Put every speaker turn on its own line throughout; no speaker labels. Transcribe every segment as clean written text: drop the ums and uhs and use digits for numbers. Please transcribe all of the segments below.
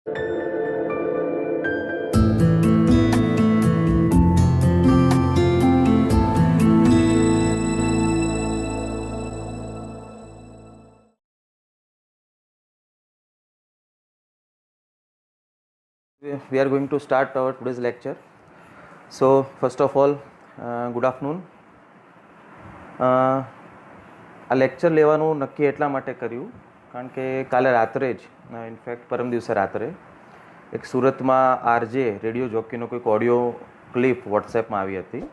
We are going to start our today's lecture. So first of all, good afternoon. આ lecture લેવાનું નક્કી એટલા માટે કર્યું કારણ કે કાલે રાત્રે જ ઇનફેક્ટ પરમ દિવસે રાત્રે એક સુરતમાં આરજે રેડિયો જોકીનો કોઈક ઓડિયો ક્લિપ વોટ્સએપમાં આવી હતી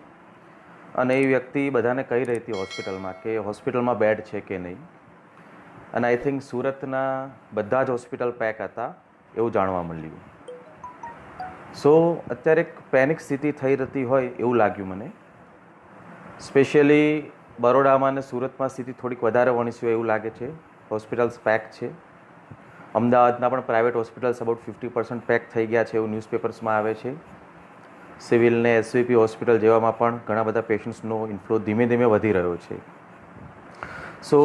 અને એ વ્યક્તિ બધાને કહી રહી હતી હોસ્પિટલમાં કે હોસ્પિટલમાં બેડ છે કે નહીં, અને આઈ થિંક સુરતના બધા જ હોસ્પિટલ પેક હતા એવું જાણવા મળ્યું. સો અત્યારે એક પેનિક સ્થિતિ થઈ રહેતી હોય એવું લાગ્યું મને. સ્પેશિયલી બરોડામાં અને સુરતમાં સ્થિતિ થોડીક વધારે વણસી હોય એવું લાગે છે. હોસ્પિટલ્સ પેક છે. અમદાવાદના પણ પ્રાઇવેટ હોસ્પિટલ્સ અબાઉટ 50% પેક થઈ ગયા છે એવું ન્યૂઝપેપર્સમાં આવે છે. સિવિલ ને એસવીપી હોસ્પિટલ જેવામાં પણ ઘણા બધા પેશન્ટ્સનો ઇન્ફ્લો ધીમે ધીમે વધી રહ્યો છે. સો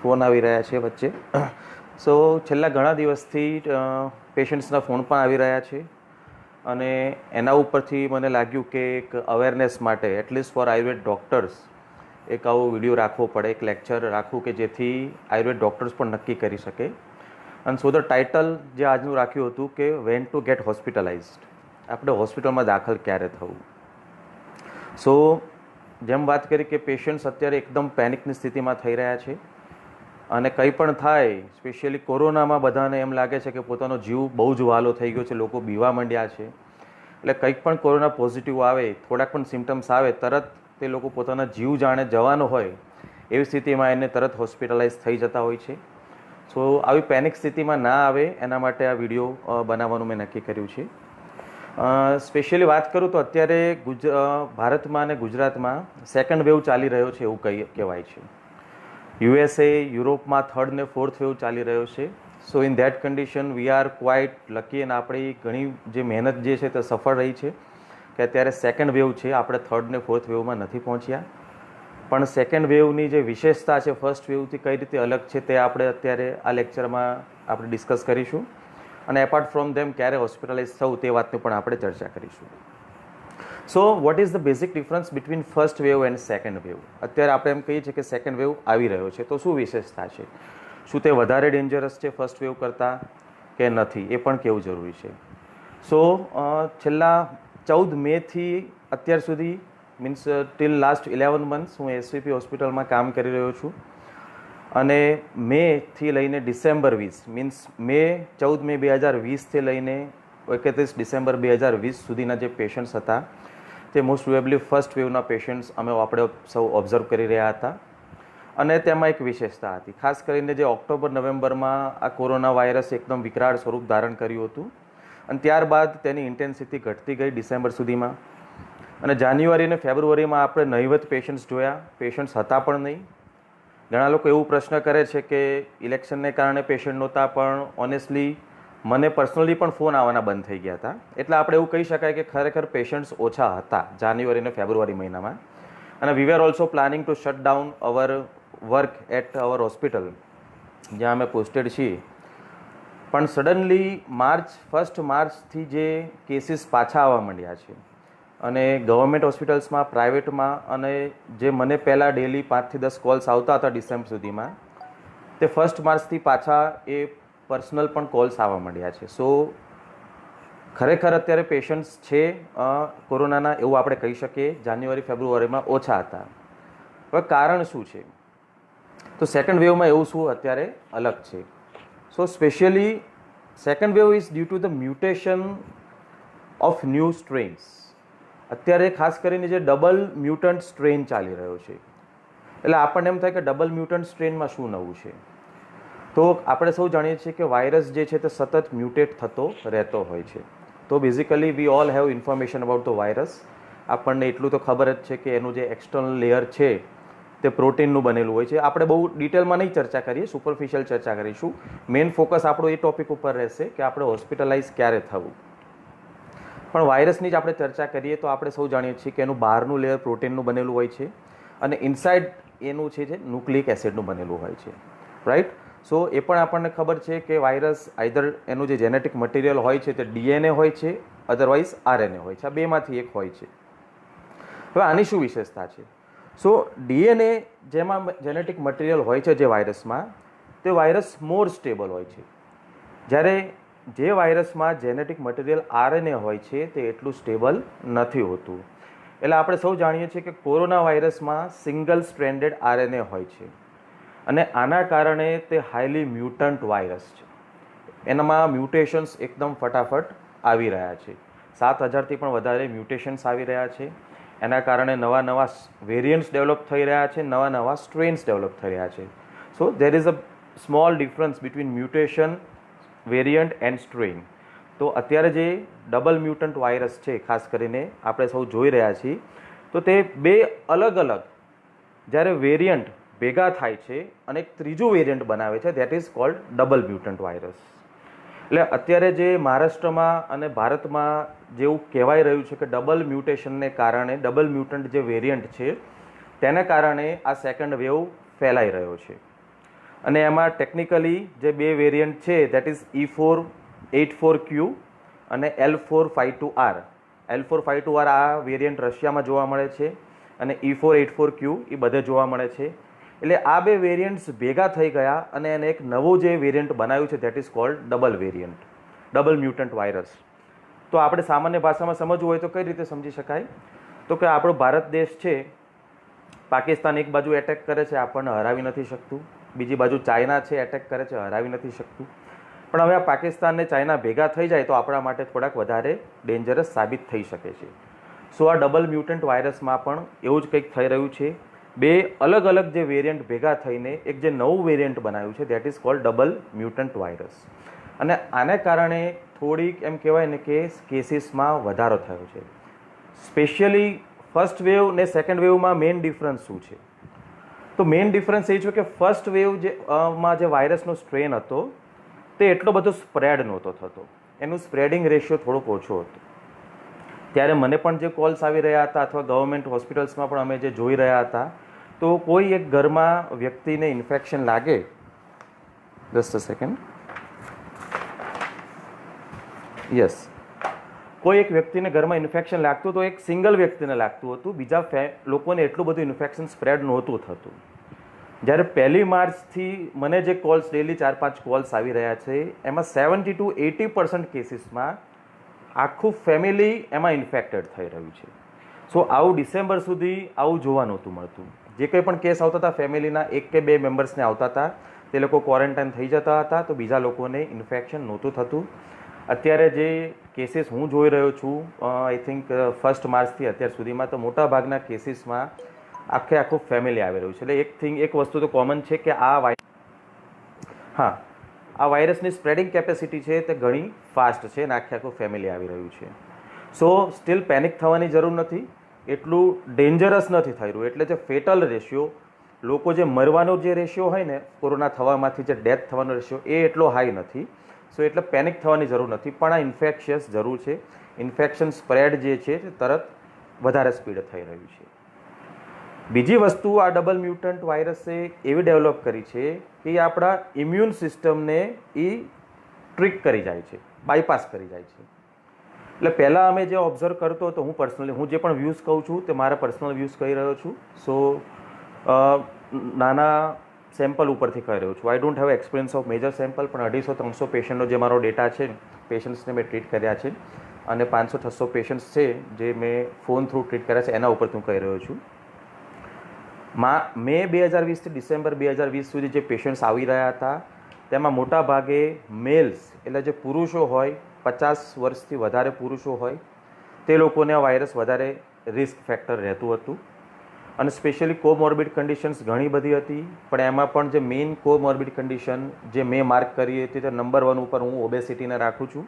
ફોન આવી રહ્યા છે વચ્ચે. સો છેલ્લા ઘણા દિવસથી પેશન્ટ્સના ફોન પણ આવી રહ્યા છે અને એના ઉપરથી મને લાગ્યું કે એક અવેરનેસ માટે એટલીસ્ટ ફોર આયુર્વેદ ડૉક્ટર્સ એક આવો વિડીયો રાખવો પડે, એક લેક્ચર રાખવું કે જેથી આયુર્વેદ ડૉક્ટર્સ પણ નક્કી કરી શકે. અને સો ધ ટાઇટલ જે આજનું રાખ્યું હતું કે વેન ટુ ગેટ હોસ્પિટલાઇઝડ, આપણે હોસ્પિટલમાં દાખલ ક્યારે થવું. સો જેમ વાત કરી કે પેશન્ટ્સ અત્યારે એકદમ પેનિકની સ્થિતિમાં થઈ રહ્યા છે અને કંઈ પણ થાય, સ્પેશિયલી કોરોનામાં બધાને એમ લાગે છે કે પોતાનો જીવ બહુ જ વહાલો થઈ ગયો છે, લોકો બીવા માંડ્યા છે. એટલે કંઈક પણ કોરોના પોઝિટિવ આવે, થોડાક પણ સિમ્ટમ્સ આવે, તરત તે લોકો પોતાના જીવ જાણે જવાનો હોય એવી સ્થિતિમાં એને તરત હોસ્પિટલાઇઝ થઈ જતા હોય છે. સો આવી પેનિક સ્થિતિમાં ના આવે એના માટે આ વિડીયો બનાવવાનું મેં નક્કી કર્યું છે. સ્પેશિયલી વાત કરું તો અત્યારે ભારતમાં અને ગુજરાતમાં સેકન્ડ વેવ ચાલી રહ્યો છે એવું કહેવાય છે. યુએસએ, યુરોપમાં થર્ડ ને ફોર્થ વેવ ચાલી રહ્યો છે. સો in that condition we are quite lucky અને આપણી ઘણી જે મહેનત જે છે તે સફળ રહી છે કે અત્યારે સેકન્ડ વેવ છે, આપણે થર્ડ ને ફોર્થ વેવમાં નથી પહોંચ્યા. પણ સેકન્ડ વેવની જે વિશેષતા છે ફર્સ્ટ વેવથી કઈ રીતે અલગ છે તે આપણે અત્યારે આ લેક્ચરમાં આપણે ડિસ્કસ કરીશું. અને એપાર્ટ ફ્રોમ ધેમ ક્યારે હોસ્પિટલાઇઝ થવું તે વાતની પણ આપણે ચર્ચા કરીશું. So what is the basic difference between first wave and second wave? અત્યારે આપણે એમ કહીએ છીએ કે સેકન્ડ વેવ આવી રહ્યો છે, તો શું વિશેષતા છે? શું તે વધારે ડેન્જરસ છે ફર્સ્ટ વેવ કરતાં કે નથી, એ પણ કહેવું જરૂરી છે. સો છેલ્લા 14 મેથી અત્યાર સુધી મીન્સ ટિલ લાસ્ટ 11 મંથ્સ હું એસવીપી હોસ્પિટલમાં કામ કરી રહ્યો છું અને મેથી લઈને ડિસેમ્બર 20 મીન્સ મે 14 મે 2020થી લઈને 31 ડિસેમ્બર 2020 સુધીના જે પેશન્ટ્સ હતા તે મોસ્ટ પ્રોબેબલી ફર્સ્ટ વેવના પેશન્ટ્સ આપણે સૌ ઓબ્ઝર્વ કરી રહ્યા હતા. અને તેમાં એક વિશેષતા હતી, ખાસ કરીને જે ઓક્ટોબર નવેમ્બરમાં આ કોરોના વાયરસ એકદમ વિકરાળ સ્વરૂપ ધારણ કર્યું હતું અને ત્યારબાદ તેની ઇન્ટેન્સિટી ઘટતી ગઈ ડિસેમ્બર સુધીમાં. અને જાન્યુઆરી અને ફેબ્રુઆરીમાં આપણે નહિવત પેશન્ટ્સ જોયા, પેશન્ટ્સ હતા પણ નહીં. ઘણા લોકો એવું પ્રશ્ન કરે છે કે ઇલેક્શનને કારણે પેશન્ટ નહોતા, પણ ઓનેસ્ટલી મને પર્સનલી પણ ફોન આવવાના બંધ થઈ ગયા હતા. એટલે આપણે એવું કહી શકાય કે ખરેખર પેશન્ટ્સ ઓછા હતા જાન્યુઆરી અને ફેબ્રુઆરી મહિનામાં. અને we are also planning to shut down our work at our hospital જ્યાં અમે પોસ્ટેડ છીએ. પણ સડનલી ફર્સ્ટ માર્ચથી જે કેસીસ પાછા આવવા માંડ્યા છે અને ગવર્મેન્ટ હોસ્પિટલ્સમાં, પ્રાઇવેટમાં, અને જે મને પહેલાં ડેલી 5 થી 10 કોલ્સ આવતા હતા ડિસેમ્બર સુધીમાં, તે ફર્સ્ટ માર્ચથી પાછા એ પર્સનલ પણ કોલ્સ આવવા માંડ્યા છે. સો ખરેખર અત્યારે પેશન્ટ્સ છે કોરોનાના એવું આપણે કહી શકીએ. જાન્યુઆરી ફેબ્રુઆરીમાં ઓછા હતા. હવે કારણ શું છે? તો સેકન્ડ વેવમાં એવું શું અત્યારે અલગ છે? So specially second wave is due to the mutation of new strains. અત્યારે ખાસ કરીને જે ડબલ મ્યુટન્ટ સ્ટ્રેન ચાલી રહ્યો છે, એટલે આપણને એમ થાય કે ડબલ મ્યુટન્ટ સ્ટ્રેનમાં શું નવું છે? તો આપણે સૌ જાણીએ છીએ કે વાયરસ જે છે તે સતત મ્યુટેટ થતો રહેતો હોય છે. તો basically we all have information about the virus. આપણને એટલું તો ખબર જ છે કે એનું જે એક્સટર્નલ લેયર છે તે પ્રોટીનનું બનેલું હોય છે. આપણે બહુ ડિટેલમાં નહીં ચર્ચા કરીએ, સુપરફિશિયલ ચર્ચા કરીશું. મેઇન ફોકસ આપણો એ ટોપિક ઉપર રહેશે કે આપણે હોસ્પિટલાઇઝ ક્યારે થવું. પણ વાયરસની જ આપણે ચર્ચા કરીએ તો આપણે સૌ જાણીએ છીએ કે એનું બહારનું લેયર પ્રોટીનનું બનેલું હોય છે અને ઇનસાઇડ એનું છે જે ન્યુક્લિક એસિડનું બનેલું હોય છે, રાઈટ. સો એ પણ આપણને ખબર છે કે વાયરસ આઈધર એનું જે જેનેટિક મટીરિયલ હોય છે તે DNA હોય છે, અધરવાઇઝ RNA હોય છે. આ બેમાંથી એક હોય છે. હવે આની શું વિશેષતા છે? સો DNA જેમાં જેનેટિક મટીરિયલ હોય છે જે વાયરસમાં, તે વાયરસ મોર સ્ટેબલ હોય છે, જ્યારે જે વાયરસમાં જેનેટિક મટીરિયલ RNA હોય છે તે એટલું સ્ટેબલ નથી હોતું. એટલે આપણે સૌ જાણીએ છીએ કે કોરોના વાયરસમાં સિંગલ સ્ટ્રેન્ડેડ RNA હોય છે અને આના કારણે તે હાઈલી મ્યુટન્ટ વાયરસ છે. એનામાં મ્યુટેશન્સ એકદમ ફટાફટ આવી રહ્યા છે. 7,000થી પણ વધારે મ્યુટેશન્સ આવી રહ્યા છે. એના કારણે નવા વેરિયન્ટ્સ ડેવલપ થઈ રહ્યા છે, નવા સ્ટ્રેન્સ ડેવલપ થઈ રહ્યા છે. So there is a small difference between mutation, variant and strain. તો અત્યારે જે ડબલ મ્યુટન્ટ વાયરસ છે, ખાસ કરીને આપણે સૌ જોઈ રહ્યા છીએ, તો તે બે અલગ અલગ જ્યારે વેરિયન્ટ ભેગા થાય છે અને એક ત્રીજું વેરિયન્ટ બનાવે છે, that is called double mutant virus. એટલે અત્યારે જે મહારાષ્ટ્રમાં અને ભારતમાં જેવું કહેવાય રહ્યું છે કે ડબલ મ્યુટેશનને કારણે, ડબલ મ્યુટન્ટ જે વેરિયન્ટ છે તેને કારણે આ સેકન્ડ વેવ ફેલાઈ રહ્યો છે. અને એમાં ટેકનિકલી જે બે વેરિયન્ટ છે દેટ ઇઝ E484Q અને L452R. L452R આ વેરિયન્ટ રશિયામાં જોવા મળે છે અને E484Q એ બધે જોવા મળે છે. એટલે આ બે વેરિયન્ટ્સ ભેગા થઈ ગયા અને એને એક નવું જે વેરિયન્ટ બનાવ્યું છે that is called double variant, double mutant virus. તો આપણે સામાન્ય ભાષામાં સમજવું હોય તો કઈ રીતે સમજી શકાય? તો કે આપણો ભારત દેશ છે, પાકિસ્તાન એક બાજુ એટેક કરે છે, આપણને હરાવી નથી શકતું. બીજી બાજુ ચાઇના છે, એટેક કરે છે, હરાવી નથી શકતું. પણ હવે આ પાકિસ્તાન ને ચાઇના ભેગા થઈ જાય તો આપણા માટે થોડાક વધારે ડેન્જરસ સાબિત થઈ શકે છે. સો આ ડબલ મ્યુટન્ટ વાયરસમાં પણ એવું જ કંઈક થઈ રહ્યું છે. બે અલગ અલગ જે વેરિયન્ટ ભેગા થઈને એક જે નવું વેરિયન્ટ બનાવ્યું છે that is called double mutant virus. અને આને કારણે થોડીક એમ કહેવાય ને કે કેસીસમાં વધારો થયો છે. સ્પેશિયલી ફર્સ્ટ વેવ ને સેકન્ડ વેવમાં મેઇન ડિફરન્સ શું છે? તો મેઇન ડિફરન્સ એ છે કે ફર્સ્ટ વેવ માં જે વાયરસનો સ્ટ્રેન હતો તે એટલો બધો સ્પ્રેડ નહોતો થતો, એનું સ્પ્રેડિંગ રેશિયો થોડોક ઓછો હતો. ત્યારે મને પણ જે કોલ્સ આવી રહ્યા હતા અથવા ગવર્મેન્ટ હોસ્પિટલ્સમાં પણ અમે જે જોઈ રહ્યા હતા, તો કોઈ એક ઘરમાં વ્યક્તિને ઇન્ફેક્શન લાગે, જસ્ટ અ સેકન્ડ, યસ, કોઈ એક વ્યક્તિને ઘરમાં ઇન્ફેક્શન લાગતું તો એક સિંગલ વ્યક્તિને લાગતું હતું, બીજા લોકોને એટલું બધું ઇન્ફેક્શન સ્પ્રેડ નહોતું થતું. જ્યારે 1 માર્ચથી મને જે કોલ્સ ડેલી 4-5 કોલ્સ આવી રહ્યા છે એમાં 70 to 80% કેસીસમાં આખું ફેમિલી એમાં ઇન્ફેક્ટેડ થઈ રહ્યું છે. સો આવું ડિસેમ્બર સુધી આવું જોવા નહોતું મળતું. જે કંઈ પણ કેસ આવતા હતા ફેમિલીના 1 કે 2 મેમ્બર્સને આવતા હતા, તે લોકો ક્વોરન્ટાઇન થઈ જતા હતા, તો બીજા લોકોને ઇન્ફેક્શન નહોતું થતું. અત્યારે જે કેસીસ હું જોઈ રહ્યો છું, આઈ થિંક 1 માર્ચથી અત્યાર સુધીમાં, તો મોટા ભાગના કેસીસમાં આખું ફેમિલી આવી રહ્યું છે. એટલે એક વસ્તુ તો કોમન છે કે આ વાયરસની સ્પ્રેડિંગ કેપેસિટી છે તે ઘણી ફાસ્ટ છે અને આખું ફેમિલી આવી રહ્યું છે. સો સ્ટીલ પેનિક થવાની જરૂર નથી, એટલું ડેન્જરસ નથી થઈ રહ્યું. એટલે જે ફેટલ રેશિયો, લોકો જે મરવાનો જે રેશિયો હોય ને કોરોના થવામાંથી જે ડેથ થવાનો રેશિયો, એ એટલો હાઈ નથી. સો એટલે પેનિક થવાની જરૂર નથી, પણ આ ઇન્ફેક્શિયસ જરૂર છે. ઇન્ફેક્શન સ્પ્રેડ જે છે તે તરત વધારે સ્પીડ થઈ રહ્યું છે. બીજી વસ્તુ, આ ડબલ મ્યુટન્ટ વાયરસે એવી ડેવલપ કરી છે કે એ આપણા ઇમ્યુન સિસ્ટમને એ ટ્રિક કરી જાય છે, બાયપાસ કરી જાય છે. એટલે પહેલાં અમે જે ઓબ્ઝર્વ કરતો હતો, હું જે પણ વ્યૂઝ કહું છું તે મારા પર્સનલ વ્યૂઝ કહી રહ્યો છું. સો નાના સેમ્પલ ઉપરથી કહી રહ્યો છું. I don't have experience of major sample, પણ 250-300 પેશન્ટનો જે મારો ડેટા છે, પેશન્ટ્સને મેં ટ્રીટ કર્યા છે અને 500-600 પેશન્ટ્સ છે જે મેં ફોન થ્રુ ટ્રીટ કર્યા છે, એના ઉપરથી હું કહી રહ્યો છું. મે 2020થી ડિસેમ્બર 2020 સુધી જે પેશન્ટ્સ આવી રહ્યા હતા તેમાં મોટા ભાગે મેલ્સ, એટલે જે પુરુષો હોય, 50 વર્ષથી વધારે પુરુષો હોય, તે લોકોને આ વાયરસ વધારે રિસ્ક ફેક્ટર રહેતું હતું. અને સ્પેશિયલી કોમોર્બિડ કન્ડિશન્સ ઘણી બધી હતી, પણ એમાં પણ જે મેઇન કોમોર્બિડ કન્ડિશન જે મેં માર્ક કરી હતી તે નંબર 1 ઉપર હું ઓબેસિટીને રાખું છું.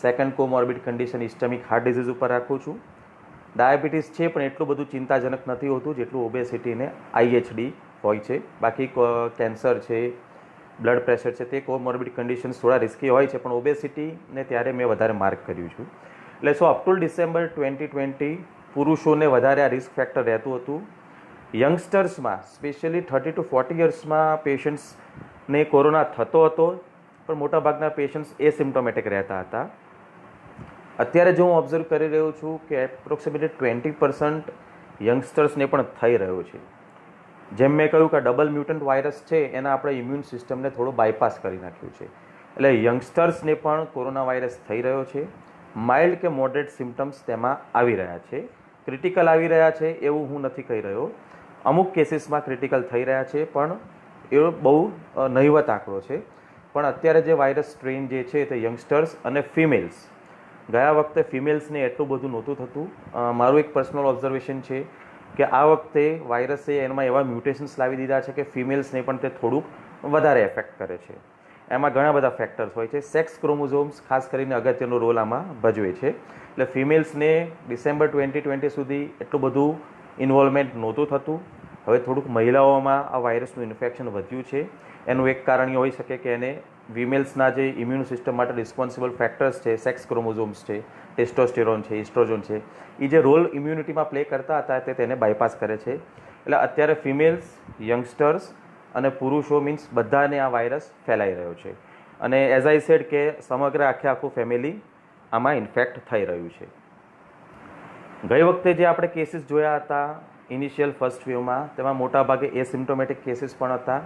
Second comorbid condition ischemic heart disease ઉપર રાખું છું. ડાયાબિટીસ છે પણ એટલું બધું ચિંતાજનક નથી હોતું જેટલું ઓબેસિટીને IHD હોય છે. બાકી કેન્સર છે, બ્લડ પ્રેશર છે, તે કોમોર્બિડ કન્ડિશન્સ થોડા રિસ્કી હોય છે, પણ ઓબેસિટીને ત્યારે મેં વધારે માર્ક કર્યું છું. એટલે સો અપ ટુ ડિસેમ્બર 2020 પુરુષોને વધારે આ રિસ્ક ફેક્ટર રહેતું હતું. યંગસ્ટર્સમાં સ્પેશિયલી 30 to 40 યર્સમાં પેશન્ટ્સને કોરોના થતો હતો, પણ મોટાભાગના પેશન્ટ્સ એસિમ્પ્ટોમેટિક રહેતા હતા. અત્યારે જો હું ઓબ્ઝર્વ કરી રહ્યો છું કે એપ્રોક્સિમેટલી 20% યંગસ્ટર્સને પણ થઈ રહ્યો છે. જેમ મેં કહ્યું કે ડબલ મ્યુટન્ટ વાયરસ છે એના આપણે ઇમ્યુન સિસ્ટમને થોડું બાયપાસ કરી નાખ્યું છે, એટલે યંગસ્ટર્સને પણ કોરોના વાયરસ થઈ રહ્યો છે. માઇલ્ડ કે મોડરેટ સિમ્ટમ્સ તેમાં આવી રહ્યા છે. ક્રિટિકલ આવી રહ્યા છે એવું હું નથી કહી રહ્યો. અમુક કેસીસમાં ક્રિટિકલ થઈ રહ્યા છે, પણ એ બહુ નહિવત આંકડો છે. પણ અત્યારે જે વાયરસ સ્ટ્રેન જે છે તે યંગસ્ટર્સ અને ફિમેલ્સ, ગયા વખતે ફિમેલ્સને એટલું બધું નહોતું થતું. મારું એક પર્સનલ ઓબ્ઝર્વેશન છે કે આ વખતે વાયરસે એમાં એવા મ્યુટેશન્સ લાવી દીધા છે કે ફિમેલ્સને પણ તે થોડુંક વધારે એફેક્ટ કરે છે. એમાં ઘણા બધા ફેક્ટર્સ હોય છે. સેક્સ ક્રોમોઝોમ્સ ખાસ કરીને અગત્યનો રોલ આમાં ભજવે છે. એટલે ફિમેલ્સને ડિસેમ્બર 2020 સુધી એટલું બધું ઇન્વોલ્વમેન્ટ નહોતું થતું. હવે થોડુંક મહિલાઓમાં આ વાયરસનું ઇન્ફેક્શન વધ્યું છે. એનું એક કારણ એ હોઈ શકે કે એને ફિમેલ્સના જે ઇમ્યુન સિસ્ટમ માટે રિસ્પોન્સિબલ ફેક્ટર્સ છે, સેક્સ ક્રોમોઝોમ્સ છે, ટેસ્ટોસ્ટેરોન છે, ઇસ્ટ્રોજન છે, એ જે રોલ ઇમ્યુનિટીમાં પ્લે કરતા હતા તે તેને બાયપાસ કરે છે. એટલે અત્યારે ફિમેલ્સ, યંગસ્ટર્સ અને પુરુષો મીન્સ બધાને આ વાયરસ ફેલાઈ રહ્યો છે. અને એઝ આઈ સેડ કે સમગ્ર આખું ફેમિલી આમાં ઇન્ફેક્ટ થઈ રહ્યું છે. ગઈ વખતે જે આપણે કેસીસ જોયા હતા ઇનિશિયલ ફર્સ્ટ વેવમાં, તેમાં મોટાભાગે એસિમ્પ્ટોમેટિક કેસીસ પણ હતા.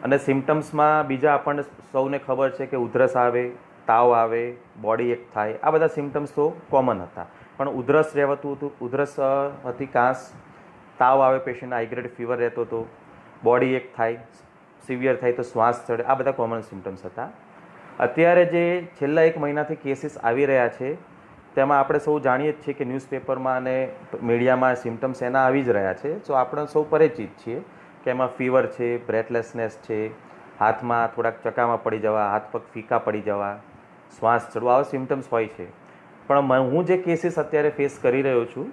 અને સિમ્ટમ્સમાં બીજા આપણને સૌને ખબર છે કે ઉધરસ આવે, તાવ આવે, બોડી એક થાય, આ બધા સિમ્ટમ્સ તો કોમન હતા. પણ ઉધરસ રહેતું હતું, ઉધરસ હતી, કાંસ, તાવ આવે, પેશન્ટ હાઈ ગ્રેડ ફીવર રહેતો હતો, બોડી એક થાય, સિવિયર થાય તો શ્વાસ ચડે, આ બધા કોમન સિમ્ટમ્સ હતા. અત્યારે જે છેલ્લા એક મહિનાથી કેસીસ આવી રહ્યા છે તેમાં આપણે સૌ જાણીએ જ છીએ કે ન્યૂઝપેપરમાં અને મીડિયામાં સિમ્ટમ્સ એના આવી જ રહ્યા છે. સો આપણે સૌ પરિચિત છીએ કે એમાં ફીવર છે, બ્રેથલેસનેસ છે, હાથમાં થોડાક ચકામાં પડી જવા, હાથ પગ ફીકા પડી જવા, શ્વાસ ચડવા, આવા સિમ્ટમ્સ હોય છે. પણ હું જે કેસીસ અત્યારે ફેસ કરી રહ્યો છું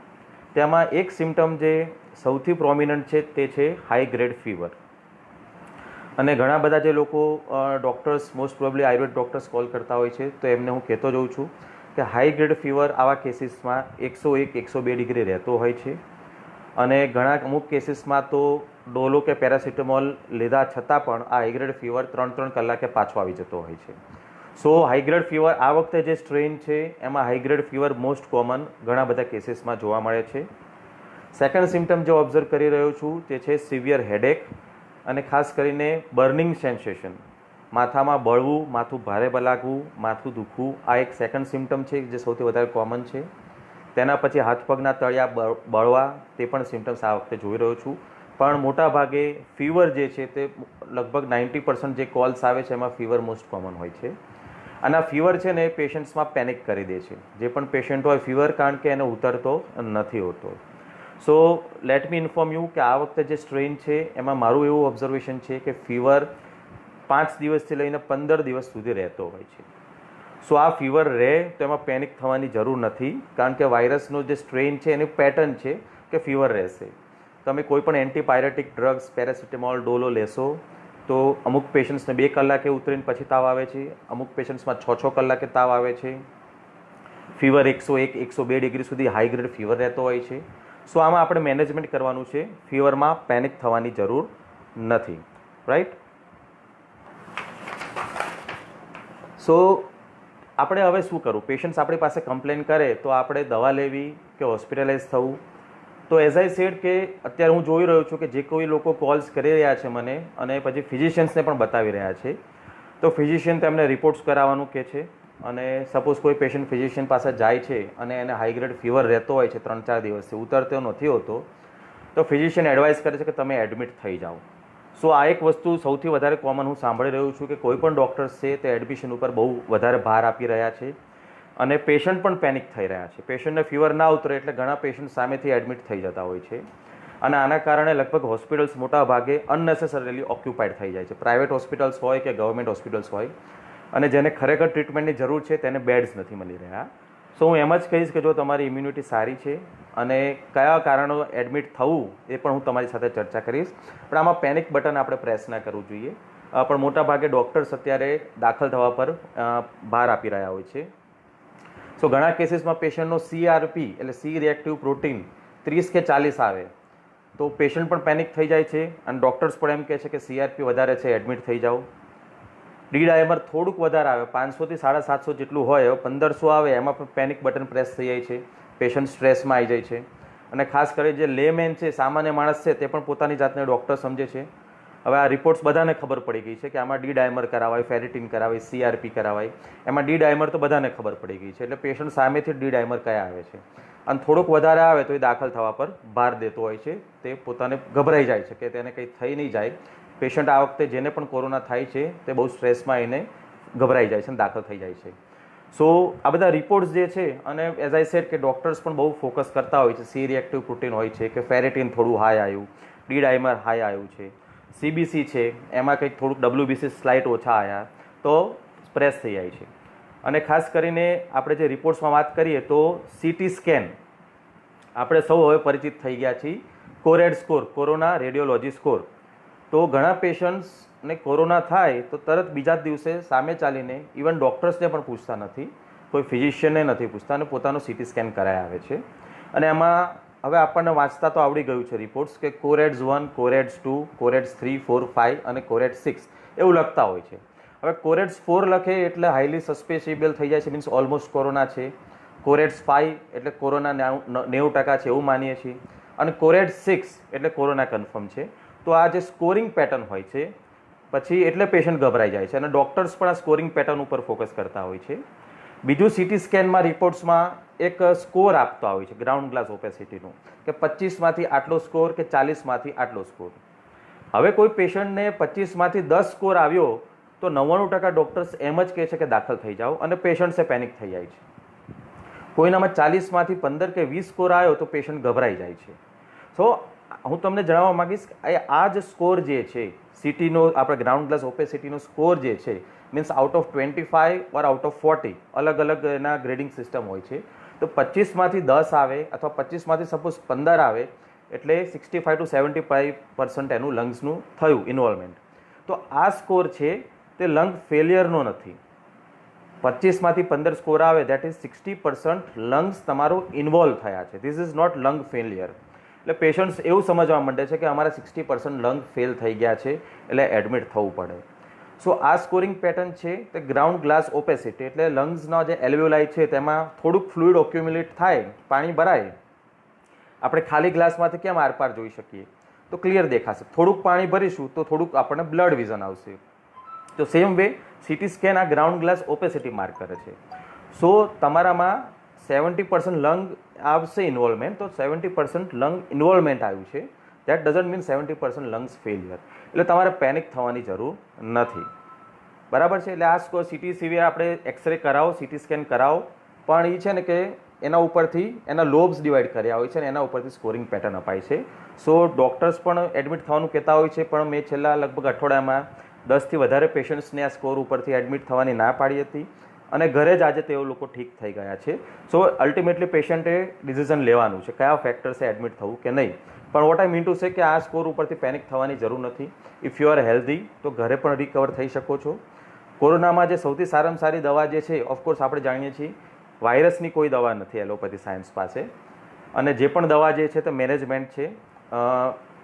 તેમાં એક સિમ્ટમ જે સૌથી પ્રોમિનન્ટ છે તે છે હાઈ ગ્રેડ ફીવર. અને ઘણા બધા જે લોકો doctors, most probably Ayurveda doctors call કરતા હોય છે તો એમને હું કહેતો જાઉં છું કે હાઈ ગ્રેડ ફીવર આવા કેસીસમાં 101-102 ડિગ્રી રહેતો હોય છે. અને ઘણા અમુક કેસીસમાં તો ડોલો કે પેરાસિટામોલ લીધા છતાં પણ આ હાઈ ગ્રેડ ફીવર 3-3 કલાકે પાછો આવી જતો હોય છે. સો હાઈ ગ્રેડ ફીવર આ વખતે જે સ્ટ્રેન છે એમાં high grade fever most common ઘણા બધા કેસીસમાં જોવા મળે છે. સેકન્ડ સિમ્ટમ જે ઓબ્ઝર્વ કરી રહ્યો છું તે છે સિવિયર હેડેક અને ખાસ કરીને બર્નિંગ સેન્સેશન, માથામાં બળવું, માથું ભારે લાગવું, માથું દુખવું, આ એક સેકન્ડ સિમ્ટમ છે જે સૌથી વધારે કોમન છે. તેના પછી હાથ પગના તળિયા બળવા, તે પણ સિમ્ટમ્સ આ વખતે જોઈ રહ્યો છું. પણ મોટાભાગે ફીવર જે છે તે લગભગ 90% જે કોલ્સ આવે છે એમાં ફીવર મોસ્ટ કોમન હોય છે. અને આ ફીવર છે ને પેશન્ટ્સમાં પેનિક કરી દે છે. જે પણ પેશન્ટ હોય ફીવર, કારણ કે એને ઉતરતો નથી હોતો. So let me inform you કે આ વખતે જે સ્ટ્રેન છે એમાં મારું એવું ઓબ્ઝર્વેશન છે કે ફીવર 5 દિવસથી લઈને 15 દિવસ સુધી રહેતો હોય છે. સો આ ફીવર રહે તો એમાં પેનિક થવાની જરૂર નથી, કારણ કે વાયરસનો જે સ્ટ્રેન છે એની પેટર્ન છે કે ફીવર રહેશે. તમે કોઈ પણ એન્ટીપાયરેટિક ડ્રગ્સ, પેરાસિટામોલ, ડોલો લેશો તો અમુક પેશન્ટ્સને 2 કલાકે ઉતરીને પછી તાવ આવે છે, અમુક પેશન્ટ્સમાં 6-6 કલાકે તાવ આવે છે. ફીવર 101-102 ડિગ્રી સુધી હાઈ ગ્રેડ ફીવર રહેતો હોય છે. સો આમાં આપણે મેનેજમેન્ટ કરવાનું છે, ફીવરમાં પેનિક થવાની જરૂર નથી, રાઈટ? સો આપણે હવે શું કરવું? પેશન્ટ્સ આપણી પાસે કમ્પ્લેન કરે તો આપણે દવા લેવી કે હોસ્પિટલાઇઝ થવું? તો એઝ આઈ સેડ કે અત્યારે હું જોઈ રહ્યો છું કે જે કોઈ લોકો કોલ્સ કરી રહ્યા છે મને અને પછી ફિઝિશિયન્સને પણ બતાવી રહ્યા છે, તો ફિઝિશિયન તેમને રિપોર્ટ્સ કરાવવાનું કહે છે. અને સપોઝ કોઈ પેશન્ટ ફિઝિશિયન પાસે જાય છે અને એને હાઈ ગ્રેડ ફીવર રહેતો હોય છે 3-4 દિવસથી, ઉતરતો નથી હોતો, તો ફિઝિશિયન એડવાઇસ કરે છે કે તમે એડમિટ થઈ જાઓ. સો આ એક વસ્તુ સૌથી વધારે કોમન હું સાંભળી રહ્યું છું કે કોઈ પણ ડૉક્ટર્સ છે તે એડમિશન ઉપર બહુ વધારે ભાર આપી રહ્યા છે અને પેશન્ટ પણ પેનિક થઈ રહ્યા છે. પેશન્ટને ફીવર ના ઉતરે એટલે ઘણા પેશન્ટ સામેથી એડમિટ થઈ જતા હોય છે. અને આના કારણે લગભગ હોસ્પિટલ્સ મોટા ભાગે અનનેસેસરીલી ઓક્યુપાઈડ થઈ જાય છે. પ્રાઇવેટ હોસ્પિટલ્સ હોય કે ગવર્મેન્ટ હોસ્પિટલ્સ હોય, અને જેને ખરેખર ટ્રીટમેન્ટની જરૂર છે તેને બેડ્સ નથી મળી રહ્યા. સો હું એમ જ કહીશ કે જો તમારી ઇમ્યુનિટી સારી છે અને કયા કારણો એડમિટ થવું એ પણ હું તમારી સાથે ચર્ચા કરીશ. પણ આમાં પેનિક બટન આપણે પ્રેસ ના કરવું જોઈએ. પણ મોટાભાગે ડૉક્ટર્સ અત્યારે દાખલ થવા પર ભાર આપી રહ્યા હોય છે. સો ઘણા કેસીસમાં પેશન્ટનો CRP એટલે સી રિએક્ટિવ પ્રોટીન 30 કે 40 આવે તો પેશન્ટ પણ પેનિક થઈ જાય છે અને ડૉક્ટર્સ પણ એમ કહે છે કે CRP વધારે છે, એડમિટ થઈ જાઓ. ડી ડાયમર થોડુંક વધારે આવે, 500 થી 750 જેટલું હોય, 1500 આવે એમાં પણ પેનિક બટન પ્રેસ થઈ જાય છે, પેશન્ટ સ્ટ્રેસમાં આવી જાય છે. અને ખાસ કરી જે લેમેન છે, સામાન્ય માણસ છે, તે પણ પોતાની જાતને ડૉક્ટર સમજે છે. હવે આ રિપોર્ટ્સ બધાને ખબર પડી ગઈ છે કે આમાં ડી ડાયમર કરાવાય, ફેરિટીન કરાવાય, CRP કરાવાય. એમાં ડી ડાયમર તો બધાને ખબર પડી ગઈ છે, એટલે પેશન્ટ સામેથી ડી ડાયમર કયા આવે છે અને થોડુંક વધારે આવે તો એ દાખલ થવા પર ભાર દેતો હોય છે. તે પોતાને ગભરાઈ જાય છે કે તેને કંઈ થઈ નહીં જાય. પેશન્ટ આ વખતે જેને પણ કોરોના થાય છે તે બહુ સ્ટ્રેસમાં એને ગભરાઈ જાય છે અને દાખલ થઈ જાય છે. સો આ બધા રિપોર્ટ્સ જે છે, અને એઝ આઈ સેડ કે ડૉક્ટર્સ પણ બહુ ફોકસ કરતા હોય છે. સી રિએક્ટિવ પ્રોટીન હોય છે કે ફેરેટીન થોડું હાઈ આવ્યું, ડી ડાયમર હાઈ આવ્યું છે, CBC છે એમાં કંઈક થોડુંક WBC સ્લાઇટ ઓછા આવ્યા તો સ્પ્રેસ થઈ જાય છે. અને ખાસ કરીને આપણે જે રિપોર્ટ્સમાં વાત કરીએ તો CT સ્કેન આપણે સૌ હવે પરિચિત થઈ ગયા છીએ. કોરેડ સ્કોર, કોરોના રેડિયોલોજી સ્કોર. તો ઘણા પેશન્ટ્સને કોરોના થાય તો તરત બીજા જ દિવસે સામે ચાલીને ઇવન ડૉક્ટર્સને પણ પૂછતા નથી, કોઈ ફિઝિશિયનને નથી પૂછતા અને પોતાનું CT સ્કેન કરાવી આવે છે. અને એમાં હવે આપણને વાંચતા તો આવડી ગયું છે રિપોર્ટ્સ કે કોરેડ્સ 1, કોરેડ્સ 2, કોરેડ્સ 3, 4, 5 અને કોરેડ 6 એવું લખતા હોય છે. હવે કોરેડ્સ 4 લખે એટલે હાઈલી સસ્પેસિબલ થઈ જાય છે, મીન્સ ઓલમોસ્ટ કોરોના છે. કોરેડ્સ 5 એટલે કોરોના 90% છે એવું માનીએ છીએ. અને કોરેડ 6 એટલે કોરોના કન્ફર્મ છે. તો આ જે સ્કોરિંગ પેટર્ન હોય છે પછી એટલે પેશન્ટ ગભરાઈ જાય છે અને ડૉક્ટર્સ પણ આ સ્કોરિંગ પેટર્ન ઉપર ફોકસ કરતા હોય છે. બીજું CT સ્કેનમાં રિપોર્ટ્સમાં એક સ્કોર આપતા હોય છે ગ્રાઉન્ડ ગ્લાસ ઓપેસિટીનું કે 25માંથી આટલો સ્કોર કે 40માંથી આટલો સ્કોર. હવે કોઈ પેશન્ટને 25માંથી 10 સ્કોર આવ્યો તો 99% ડૉક્ટર્સ એમ જ કહે છે કે દાખલ થઈ જાઓ અને પેશન્ટ્સે પેનિક થઈ જાય છે. કોઈનામાં 40માંથી 15 કે 20 સ્કોર આવ્યો તો પેશન્ટ ગભરાઈ જાય છે. સો હું તમને જણાવવા માગીશ કે આ જ સ્કોર જે છે CTનો, આપણે ગ્રાઉન્ડ ગ્લાસ ઓપેસિટીનો સ્કોર જે છે, means out of 25 or out of 40 અલગ અલગ એના ગ્રેડિંગ સિસ્ટમ હોય છે. તો 25માંથી 10 આવે અથવા 25માંથી સપોઝ 15 આવે એટલે 65 to 75% એનું લંગ્સનું થયું ઇન્વોલ્વમેન્ટ. તો આ સ્કોર છે તે લંગ ફેલિયરનો નથી. 25માંથી 15 સ્કોર આવે દેટ ઇઝ 60% લંગ્સ તમારું ઇન્વોલ્વ થયા છે. This is not lung failure. એટલે પેશન્ટ્સ એવું સમજવા માંડે છે કે અમારા 60% લંગ ફેલ થઈ ગયા છે એટલે એડમિટ થવું પડે. સો આ સ્કોરિંગ પેટર્ન છે તે ગ્રાઉન્ડ ગ્લાસ ઓપેસિટી એટલે લંગ્સના જે એલ્વેઓલાઈ છે તેમાં થોડુંક ફ્લુઇડ ઓક્યુમ્યુલેટ થાય, પાણી ભરાય. આપણે ખાલી ગ્લાસમાંથી કેમ આરપાર જોઈ શકીએ તો ક્લિયર દેખાશે. થોડુંક પાણી ભરીશું તો થોડુંક આપણને બ્લડ વિઝન આવશે. તો સેમ વે CT સ્કેન આ ગ્રાઉન્ડ ગ્લાસ ઓપેસિટી માર્ક કરે છે. સો તમારામાં 70% લંગ આવશે ઇન્વોલ્વમેન્ટ, તો 70% લંગ ઇન્વોલ્વમેન્ટ આવ્યું છે. That doesn't mean 70% lungs failure. એટલે તમારે પેનિક થવાની જરૂર નથી. બરાબર છે. એટલે આ સ્કોર CT સિવાય આપણે એક્સરે કરાવો, CT સ્કેન કરાવો, પણ એ છે ને કે એના ઉપરથી એના લોબ્સ ડિવાઈડ કર્યા હોય છે અને એના ઉપરથી સ્કોરિંગ પેટર્ન અપાય છે. સો ડૉક્ટર્સ પણ એડમિટ થવાનું કહેતા હોય છે, પણ મેં છેલ્લા લગભગ અઠવાડિયામાં 10થી વધારે પેશન્ટ્સને આ સ્કોર ઉપરથી એડમિટ થવાની ના પાડી હતી અને ઘરે જ આજે તેઓ લોકો ઠીક થઈ ગયા છે. સો અલ્ટિમેટલી પેશન્ટે ડિસિઝન લેવાનું છે કયા ફેક્ટર્સે એડમિટ થવું કે નહીં. પણ what I mean to say કે આ સ્કોર ઉપરથી પેનિક થવાની જરૂર નથી. ઇફ યુ આર હેલ્ધી તો ઘરે પણ રિકવર થઈ શકો છો. કોરોનામાં જે સૌથી સારામાં સારી દવા જે છે, ઓફકોર્સ આપણે જાણીએ છીએ વાયરસની કોઈ દવા નથી એલોપેથી સાયન્સ પાસે, અને જે પણ દવા જે છે તે મેનેજમેન્ટ છે.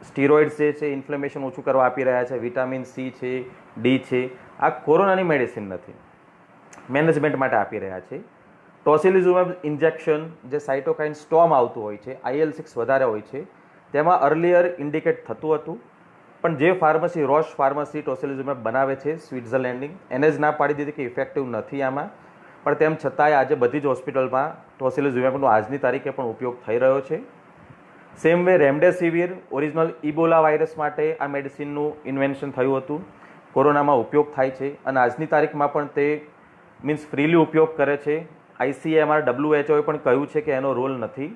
સ્ટીરોઇડ્સ જે છે ઇન્ફ્લેમેશન ઓછું કરવા આપી રહ્યા છે, વિટામિન C છે, D છે. આ કોરોનાની મેડિસિન નથી, મેનેજમેન્ટ માટે આપી રહ્યા છે. ટોસિલિઝુમેબ ઇન્જેક્શન જે સાઇટોકાઇન સ્ટોર્મ આવતું હોય છે, IL-6 વધારે હોય છે, તેમાં અર્લિયર ઇન્ડિકેટ થતું હતું. પણ જે ફાર્મસી રોશ ફાર્મસી ટોસિલિઝુમેબ બનાવે છે સ્વિટ્ઝરલેન્ડની, એને જ ના પાડી દીધી કે ઇફેક્ટિવ નથી આમાં. પણ તેમ છતાંય આજે બધી જ હોસ્પિટલમાં ટોસિલિઝુમેબનો આજની તારીખે પણ ઉપયોગ થઈ રહ્યો છે. Same way remdesivir original Ebola virus માટે આ મેડિસિનનું ઇન્વેન્શન થયું હતું, કોરોનામાં ઉપયોગ થાય છે અને આજની તારીખમાં પણ તે મીન્સ ફ્રીલી ઉપયોગ કરે છે. ICMR WHO પણ કહ્યું છે કે એનો રોલ નથી,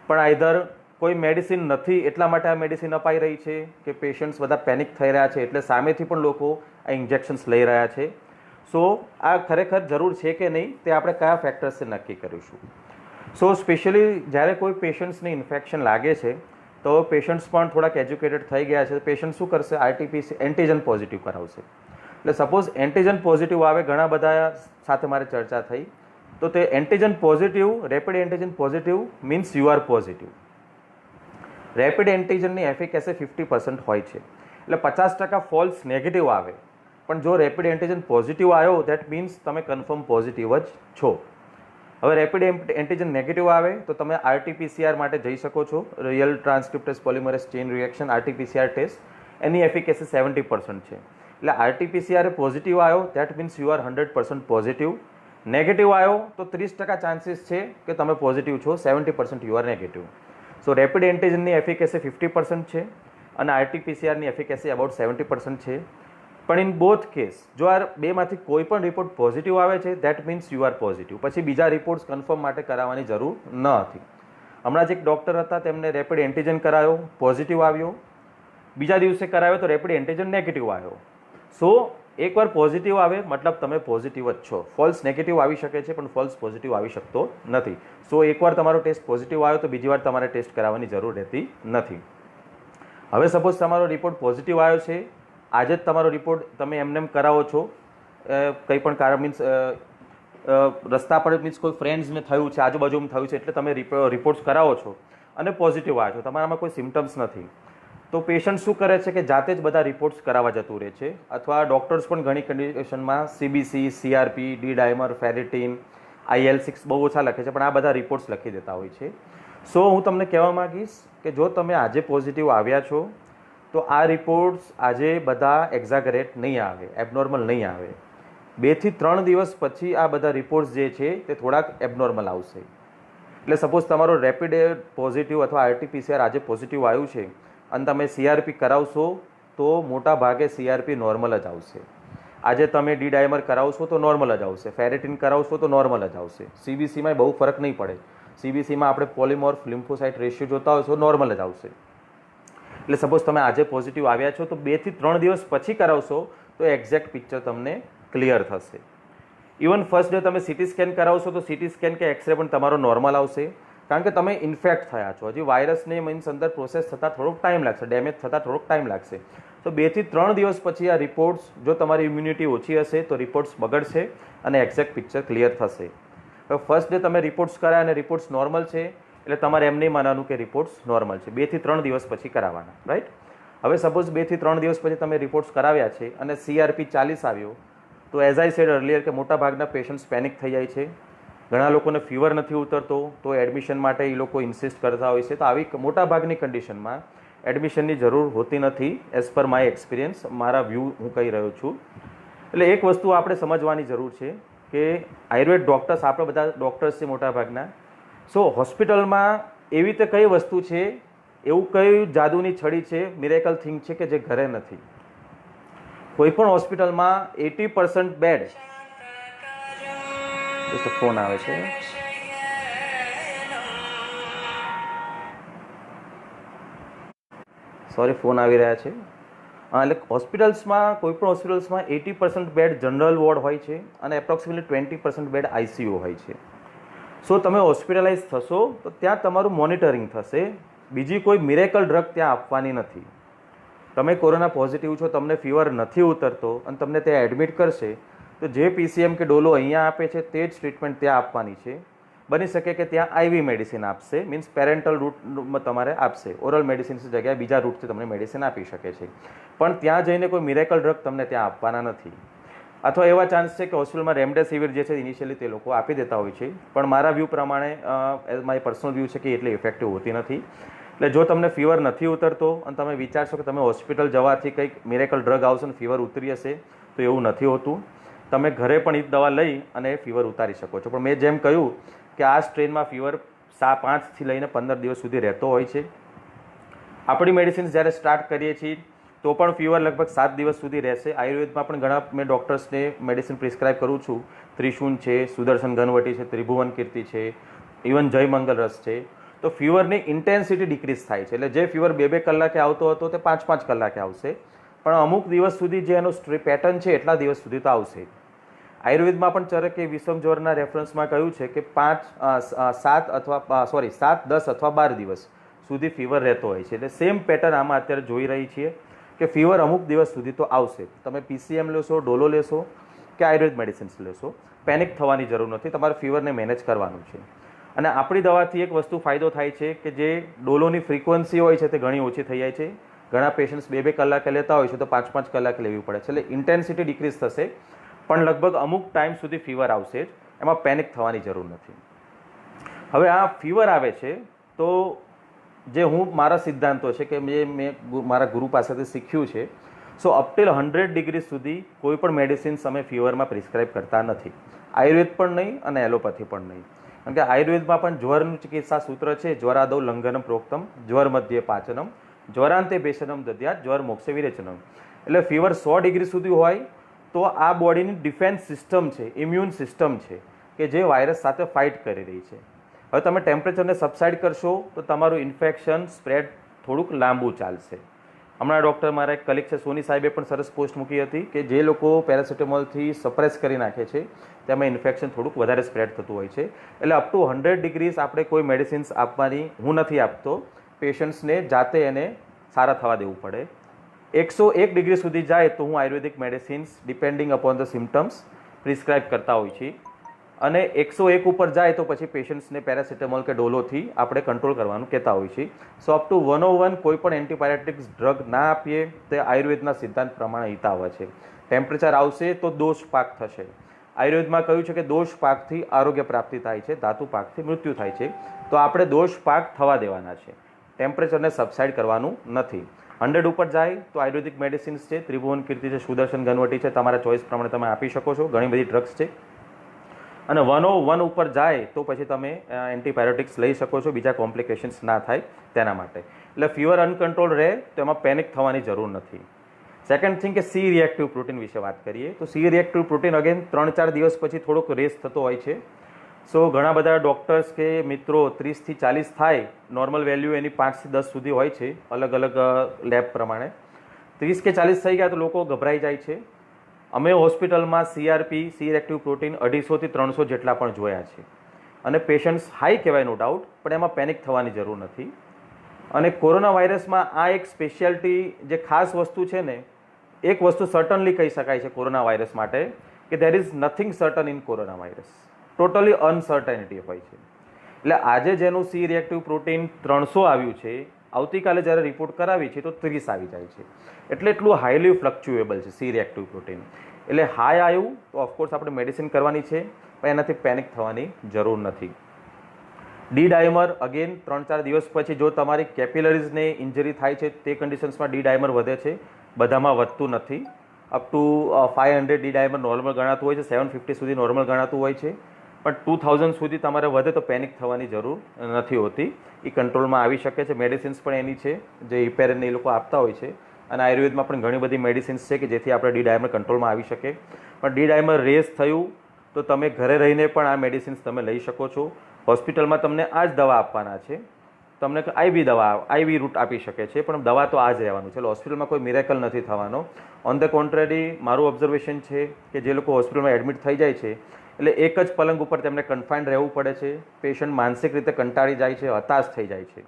પણ આઈધર કોઈ મેડિસિન નથી એટલા માટે આ મેડિસિન અપાઈ રહી છે કે પેશન્ટ્સ બધા પેનિક થઈ રહ્યા છે એટલે સામેથી પણ લોકો આ ઇન્જેક્શન્સ લઈ રહ્યા છે. સો આ ખરેખર જરૂર છે કે નહીં તે આપણે કયા ફેક્ટર્સથી નક્કી કરીશું. સો સ્પેશિયલી જ્યારે કોઈ પેશન્ટ્સને ઇન્ફેક્શન લાગે છે તો પેશન્ટ્સ પણ થોડાક એજ્યુકેટેડ થઈ ગયા છે. પેશન્ટ શું કરશે, RT-PCR એન્ટીજન પોઝિટિવ કરાવશે. એટલે સપોઝ એન્ટીજન પોઝિટિવ આવે, ઘણા બધા સાથે મારે ચર્ચા થઈ, તો તે antigen positive, rapid antigen positive means you are positive. Rapid એન્ટીજનની એફિકેસી 50% હોય છે, એટલે 50% ફોલ્સ નેગેટિવ આવે. પણ જો રેપિડ એન્ટીજન પોઝિટિવ આવ્યો દેટ મીન્સ તમે કન્ફર્મ પોઝિટિવ જ છો. હવે રેપિડ એન્ટીજન નેગેટિવ આવે તો તમે RT-PCR માટે જઈ શકો છો, real transcriptase polymerase chain reaction RT-PCR test. એની એફિકેસી 70% છે. એટલે RT-PCR પોઝિટિવ આવ્યો that means you are 100% positive. Negative આવ્યો તો 30% ચાન્સીસ છે કે તમે પોઝિટિવ છો, 70% you are negative. So rapid એન્ટીજનની એફિકેસી 50% છે અને RT-PCRની એફિકેસી અબાઉટ 70% છે. પણ ઇન બોથ કેસ જો આ બેમાંથી કોઈ પણ રિપોર્ટ પોઝિટિવ આવે છે that means you are positive. પછી બીજા રિપોર્ટ્સ કન્ફર્મ માટે કરાવવાની જરૂર ન હતી. હમણાં જ એક ડૉક્ટર હતા, તેમને રેપિડ એન્ટીજન કરાયો, પોઝિટિવ આવ્યો. બીજા દિવસે કરાવ્યો તો રેપિડ એન્ટીજન નેગેટિવ આવ્યો. સો એકવાર પોઝિટિવ આવે મતલબ તમે પોઝિટિવ જ છો. ફોલ્સ નેગેટિવ આવી શકે છે પણ ફોલ્સ પોઝિટિવ આવી શકતો નથી. સો એકવાર તમારો ટેસ્ટ પોઝિટિવ આવ્યો તો બીજી વાર તમારે ટેસ્ટ કરાવવાની જરૂર રહેતી નથી. હવે સપોઝ તમારો રિપોર્ટ પોઝિટિવ આવ્યો છે, આજે જ તમારો રિપોર્ટ તમે એમને કરાવો છો, કંઈ પણ કારણ મીન્સ રસ્તા પર મીન્સ કોઈ ફ્રેન્ડ્સને થયું છે, આજુબાજુમાં થયું છે, એટલે તમે રિપોર્ટ્સ કરાવો છો અને પોઝિટિવ આવ્યો છો, તમારામાં કોઈ સિમ્ટમ્સ નથી, તો પેશન્ટ શું કરે છે કે જાતે જ બધા રિપોર્ટ્સ કરાવવા જતું રહે છે. અથવા ડૉક્ટર્સ પણ ઘણી કન્ડિશનમાં CBC, CRP, D dimer, ફેરિટીન, IL-6 બહુ ઓછા લખે છે, પણ આ બધા રિપોર્ટ્સ લખી દેતા હોય છે. સો હું તમને કહેવા માગીશ કે જો તમે આજે પોઝિટિવ આવ્યા છો તો આ રિપોર્ટ્સ આજે બધા એક્ઝાગરેટ નહીં આવે, એબનોર્મલ નહીં આવે. 2 થી 3 દિવસ પછી આ બધા રિપોર્ટ્સ જે છે તે થોડાક એબનોર્મલ આવશે. એટલે સપોઝ તમારો રેપિડ પોઝિટિવ અથવા RT-PCR આજે પોઝિટિવ આવ્યું છે અને તમે CRP કરાવશો તો મોટા ભાગે CRP નોર્મલ જ આવશે. આજે તમે ડી ડાયમર કરાવશો તો નોર્મલ જ આવશે, ફેરેટિન કરાવશો તો નોર્મલ જ આવશે. CBCમાં બહુ ફરક નહીં પડે. CBCમાં આપણે પોલિમોર્ફ લિમ્ફોસાઇટ રેશિયો જોતા હોય તો નોર્મલ જ આવશે. એટલે સપોઝ તમે આજે પોઝિટિવ આવ્યા છો તો 2 થી 3 દિવસ પછી કરાવશો તો એક્ઝેક્ટ પિક્ચર તમને ક્લિયર થશે. ઇવન ફર્સ્ટ ડે તમે CT સ્કેન કરાવશો તો CT સ્કેન કે એક્સરે પણ તમારો નોર્મલ આવશે, કારણ કે તમે ઇન્ફેક્ટ થયા છો. હજી વાયરસને મીન્સ અંદર પ્રોસેસ થતાં થોડોક ટાઈમ લાગશે, ડેમેજ થતાં થોડોક ટાઈમ લાગશે. તો 2 થી 3 દિવસ પછી આ રિપોર્ટ્સ, જો તમારી ઇમ્યુનિટી ઓછી હશે તો રિપોર્ટ્સ બગડશે અને એક્ઝેક્ટ પિક્ચર ક્લિયર થશે. હવે ફર્સ્ટ ડે તમે રિપોર્ટ્સ કરાયા અને રિપોર્ટ્સ નોર્મલ છે એટલે તમારે એમ નહીં માનવાનું કે રિપોર્ટ્સ નોર્મલ છે. 2 થી 3 દિવસ પછી કરાવવાના, રાઈટ. હવે સપોઝ 2 થી 3 દિવસ પછી તમે રિપોર્ટ્સ કરાવ્યા છે અને CRP 40 આવ્યો તો એઝ આઈ સેડ અર્લિયર કે મોટાભાગના પેશન્ટ્સ પેનિક થઈ જાય છે. ઘણા લોકોને ફીવર નથી ઉતરતો તો એડમિશન માટે એ લોકો ઇન્સિસ્ટ કરતા હોય છે. તો આવી મોટાભાગની કન્ડિશનમાં એડમિશનની જરૂર હોતી નથી, એઝ પર માય એક્સપિરિયન્સ, મારા વ્યૂ હું કહી રહ્યો છું. એટલે એક વસ્તુ આપણે સમજવાની જરૂર છે કે આયુર્વેદ ડૉક્ટર્સ, આપણે બધા ડૉક્ટર્સ છે મોટાભાગના. સો હોસ્પિટલમાં એવી રીતે કઈ વસ્તુ છે, એવું કઈ જાદુની છડી છે, મિરેકલ થિંગ છે કે જે ઘરે નથી. કોઈ પણ હોસ્પિટલમાં 80% બેડ, ફોન આવે છે, સોરી ફોન આવી રહ્યા છે. એટલે હોસ્પિટલ્સમાં, કોઈ પણ હોસ્પિટલ્સમાં 80% બેડ જનરલ વોર્ડ હોય છે અને એપ્રોક્સિમેટલી 20% બેડ ICU હોય છે. સો તમે હોસ્પિટલાઇઝ થશો તો ત્યાં તમારું મોનિટરિંગ થશે, બીજી કોઈ મિરેકલ ડ્રગ ત્યાં આપવાની નથી. તમે કોરોના પોઝિટિવ છો, તમને ફીવર નથી ઉતરતો અને તમને ત્યાં એડમિટ કરશે તો જે PCM કે ડોલો અહીંયા આપે છે તે જ ટ્રીટમેન્ટ ત્યાં આપવાની છે. બની શકે કે ત્યાં IV મેડિસિન આપશે, મીન્સ પેરેન્ટલ રૂટમાં તમારે આપશે, ઓરલ મેડિસિન્સની જગ્યાએ બીજા રૂટથી તમને મેડિસિન આપી શકે છે. પણ ત્યાં જઈને કોઈ મિરેકલ ડ્રગ તમને ત્યાં આપવાના નથી. અથવા એવા ચાન્સ છે કે હોસ્પિટલમાં રેમડેસિવિર જે છે ઇનિશિયલી તે લોકો આપી દેતા હોય છે, પણ મારા વ્યૂ પ્રમાણે, એઝ માય પર્સનલ વ્યૂ છે કે એટલી ઇફેક્ટિવ હોતી નથી. એટલે જો તમને ફીવર નથી ઉતરતો અને તમે વિચારશો કે તમે હોસ્પિટલ જવાથી કંઈક મિરેકલ ડ્રગ આવશે અને ફીવર ઉતરી હશે, તો એવું નથી હોતું. તમે ઘરે પણ એ દવા લઈ અને ફીવર ઉતારી શકો છો. પણ મેં જેમ કહ્યું કે આ સ્ટ્રેનમાં ફીવર 5 થી લઈને 15 દિવસ સુધી રહેતો હોય છે. આપણી મેડિસિન્સ જ્યારે સ્ટાર્ટ કરીએ છીએ તો પણ ફીવર લગભગ 7 દિવસ સુધી રહેશે. આયુર્વેદમાં પણ ઘણા મેં ડૉક્ટર્સને મેડિસિન પ્રિસ્ક્રાઇબ કરું છું. ત્રિશુન છે, સુદર્શન ઘનવટી છે, ત્રિભુવન કીર્તિ છે, ઇવન જય મંગલ રસ છે. તો ફીવરની ઇન્ટેન્સિટી ડિક્રીઝ થાય છે. એટલે જે ફીવર 2-2 કલાકે આવતો હતો તે 5-5 કલાકે આવશે. પણ અમુક દિવસ સુધી જે એનો પેટર્ન છે એટલા દિવસ સુધી તો આવશે. આયુર્વેદમાં પણ ચરકે વિષમજ્વરના રેફરન્સમાં કહ્યું છે કે 7, 10 અથવા 12 દિવસ સુધી ફીવર રહેતો હોય છે. એટલે સેમ પેટર્ન આમાં અત્યારે જોઈ રહી છીએ કે ફીવર અમુક દિવસ સુધી તો આવશે. તમે PCM લેશો, ડોલો લેશો કે આયુર્વેદ મેડિસિન્સ લેશો. પેનિક થવાની જરૂર નથી, તમારે ફીવરને મેનેજ કરવાનું છે. અને આપણી દવાથી એક વસ્તુ ફાયદો થાય છે કે જે ડોલોની ફ્રીક્વન્સી હોય છે તે ઘણી ઓછી થઈ જાય છે. ઘણા પેશન્ટ્સ 2-2 કલાકે લેતા હોય છે તો 5-5 કલાકે લેવી પડે છે, એટલે ઇન્ટેન્સિટી ડિક્રીઝ થશે, પણ લગભગ અમુક ટાઈમ સુધી ફીવર આવશે જ, એમાં પેનિક થવાની જરૂર નથી. હવે આ ફીવર આવે છે તો જે મારા સિદ્ધાંતો છે કે મેં મારા ગુરુ પાસેથી શીખ્યું છે, સો અપ ટિલ 100 ડિગ્રી સુધી કોઈ પણ મેડિસિન્સ અમે ફીવરમાં પ્રિસ્ક્રાઇબ કરતા નથી. આયુર્વેદ પણ નહીં અને એલોપેથી પણ નહીં. કારણ કે આયુર્વેદમાં પણ જ્વરનું ચિકિત્સા સૂત્ર છે, જ્વરાદૌ લંઘનમ પ્રોક્તમ, જ્વર મધ્યે પાચનમ, જ્વરાંતે બેશનમ દદ્યાત, જ્વર મોક્ષે વિરેચનમ. એટલે ફીવર 100 ડિગ્રી સુધી હોય તો આ બોડીની ડિફેન્સ સિસ્ટમ છે, ઇમ્યુન સિસ્ટમ છે કે જે વાયરસ સાથે ફાઇટ કરી રહી છે. હવે તમે ટેમ્પરેચરને સબસાઇડ કરશો તો તમારું ઇન્ફેક્શન સ્પ્રેડ થોડુંક લાંબુ ચાલશે. હમણાં ડૉક્ટર મારા એક કલીગ છે સોની સાહેબે પણ સરસ પોસ્ટ મૂકી હતી કે જે લોકો પેરાસિટામોલથી સપ્રેસ કરી નાખે છે તેમાં ઇન્ફેક્શન થોડુંક વધારે સ્પ્રેડ થતું હોય છે. એટલે અપ ટુ 100 ડિગ્રીઝ આપણે કોઈ મેડિસિન્સ આપવાની હું નથી આપતો. પેશન્ટ્સને જાતે એને સારા થવા દેવું પડે. 101 ડિગ્રી સુધી જાય તો હું ayurvedic medicines depending upon the symptoms prescribe કરતા હોય છીએ, અને 101 ઉપર જાય તો પછી પેશન્ટ્સને પેરાસિટામોલ કે ડોલોથી આપણે કંટ્રોલ કરવાનું કહેતા હોઈએ છીએ. સો અપ ટુ 101 કોઈ પણ એન્ટીબાયોટિક્સ ડ્રગ ના આપીએ તે આયુર્વેદના સિદ્ધાંત પ્રમાણે હિતાવહ છે. ટેમ્પરેચર આવશે તો દોષ પાક થશે. આયુર્વેદમાં કહ્યું છે કે દોષ પાકથી આરોગ્ય પ્રાપ્તિ થાય છે, ધાતુ પાકથી મૃત્યુ થાય છે. તો આપણે દોષ પાક થવા દેવાના છે, ટેમ્પરેચરને સબસાઇડ કરવાનું નથી. 100 ઉપર જાય તો આયુર્વેદિક મેડિસિન્સ છે, ત્રિભુવન કીર્તિ છે, સુદર્શન ઘનવટી છે, તમારા ચોઇસ પ્રમાણે તમે આપી શકો છો. ઘણી બધી ડ્રગ્સ છે. અને 101 ઉપર જાય તો પછી તમે એન્ટીબાયોટિક્સ લઈ શકો છો, બીજા કોમ્પ્લિકેશન્સ ના થાય તેના માટે. એટલે ફીવર અનકન્ટ્રોલ રહે તો એમાં પેનિક થવાની જરૂર નથી. સેકન્ડ થિંગ કે સી રિએક્ટિવ પ્રોટીન વિશે વાત કરીએ તો સી રિએક્ટિવ પ્રોટીન અગેન 3-4 દિવસ પછી થોડોક રેસ થતો હોય છે. સો ઘણા બધા ડૉક્ટર્સ કે મિત્રો 30 થી 40 થાય, નોર્મલ વેલ્યુ એની 5 થી 10 સુધી હોય છે અલગ અલગ લેબ પ્રમાણે. 30 કે 40 થઈ ગયા તો લોકો ગભરાઈ જાય છે. અમે હોસ્પિટલમાં CRP સી રિએક્ટિવ પ્રોટીન 250 થી 300 જેટલા પણ જોયા છે, અને પેશન્ટ્સ હાઈ કહેવાય નો ડાઉટ, પણ એમાં પેનિક થવાની જરૂર નથી. અને કોરોના વાયરસમાં આ એક સ્પેશિયાલિટી જે ખાસ વસ્તુ છે ને, એક વસ્તુ સર્ટનલી કહી શકાય છે કોરોના વાયરસ માટે કે there is nothing certain in corona virus. Totally uncertainty હોય છે. એટલે આજે જેનું સી રિએક્ટિવ પ્રોટીન 300 આવ્યું છે, આવતીકાલે જ્યારે રિપોર્ટ કરાવી છે તો 30 આવી જાય છે. એટલે એટલું હાઈલી ફ્લક્ચ્યુએબલ છે સી રિએક્ટિવ પ્રોટીન. એટલે હાઈ આવ્યું તો ઓફકોર્સ આપણે મેડિસિન કરવાની છે, પણ એનાથી પેનિક થવાની જરૂર નથી. ડી ડાયમર અગેન 3-4 દિવસ પછી જો તમારી કેપિલરીઝને ઇન્જરી થાય છે તે કન્ડિશન્સમાં ડી ડાયમર વધે છે, બધામાં વધતું નથી. Up to 500 D dimer normal ગણાતું હોય છે, 750 સુધી નોર્મલ ગણાતું હોય છે, પણ 2000 સુધી તમારે વધે તો પેનિક થવાની જરૂર નથી હોતી. એ કંટ્રોલમાં આવી શકે છે. મેડિસિન્સ પણ એની છે જે ઇપેરેન એ લોકો આપતા હોય છે, અને આયુર્વેદમાં પણ ઘણી બધી મેડિસિન્સ છે કે જેથી આપણે ડી ડાયમર કંટ્રોલમાં આવી શકે. પણ ડી ડાયમર રેસ થયું તો તમે ઘરે રહીને પણ આ મેડિસિન્સ તમે લઈ શકો છો. હોસ્પિટલમાં તમને આ જ દવા આપવાના છે, તમને આઈવી રૂટ આપી શકે છે, પણ દવા તો આ જ રહેવાનું છે. એટલે હોસ્પિટલમાં કોઈ મિરેકલ નથી થવાનો. ઓન ધ કોન્ટ્રેરી મારું ઓબ્ઝર્વેશન છે કે જે લોકો હોસ્પિટલમાં એડમિટ થઈ જાય છે એટલે એક જ પલંગ ઉપર તેમને કન્ફાઇન્ડ રહેવું પડે છે. પેશન્ટ માનસિક રીતે કંટાળી જાય છે, હતાશ થઈ જાય છે.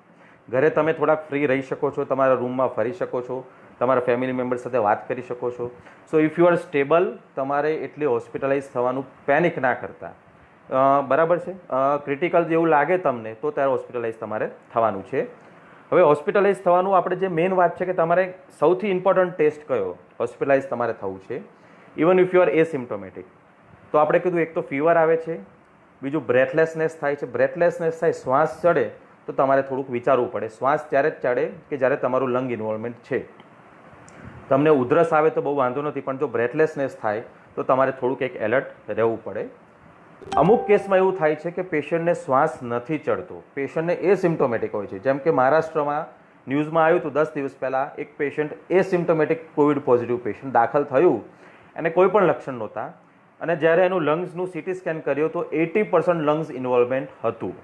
ઘરે તમે થોડાક ફ્રી રહી શકો છો, તમારા રૂમમાં ફરી શકો છો, તમારા ફેમિલી મેમ્બર સાથે વાત કરી શકો છો. સો ઇફ યુ આર સ્ટેબલ, તમારે એટલી હોસ્પિટલાઇઝ થવાનું પેનિક ના કરતા. બરાબર છે. ક્રિટિકલ જેવું લાગે તમને તો ત્યારે હોસ્પિટલાઇઝ તમારે થવાનું છે. હવે હોસ્પિટલાઇઝ થવાનું આપણે જે મેઇન વાત છે કે તમારે સૌથી ઇમ્પોર્ટન્ટ ટેસ્ટ કયો હોસ્પિટલાઇઝ તમારે થવું છે, even if you are asymptomatic. તો આપણે કીધું એક તો ફીવર આવે છે, બીજું બ્રેથલેસનેસ થાય છે. બ્રેથલેસનેસ થાય, શ્વાસ ચડે તો તમારે થોડુંક વિચારવું પડે. શ્વાસ ત્યારે જ ચડે કે જ્યારે તમારું લંગ ઇન્વોલ્વમેન્ટ છે. તમને ઉધરસ આવે તો બહુ વાંધો નથી, પણ જો બ્રેથલેસનેસ થાય તો તમારે થોડુંક એક એલર્ટ રહેવું પડે. અમુક કેસમાં એવું થાય છે કે પેશન્ટને શ્વાસ નથી ચડતો, પેશન્ટને એસિમ્પ્ટોમેટિક હોય છે. જેમ કે મહારાષ્ટ્રમાં ન્યૂઝમાં આવ્યું હતું 10 દિવસ પહેલાં, એક patient asymptomatic Covid positive patient દાખલ થયું, એને કોઈ પણ લક્ષણ નહોતા, અને જ્યારે એનું લંગ્સનું સીટી સ્કેન કર્યું તો 80% લંગ્સ ઇન્વોલ્વમેન્ટ હતું.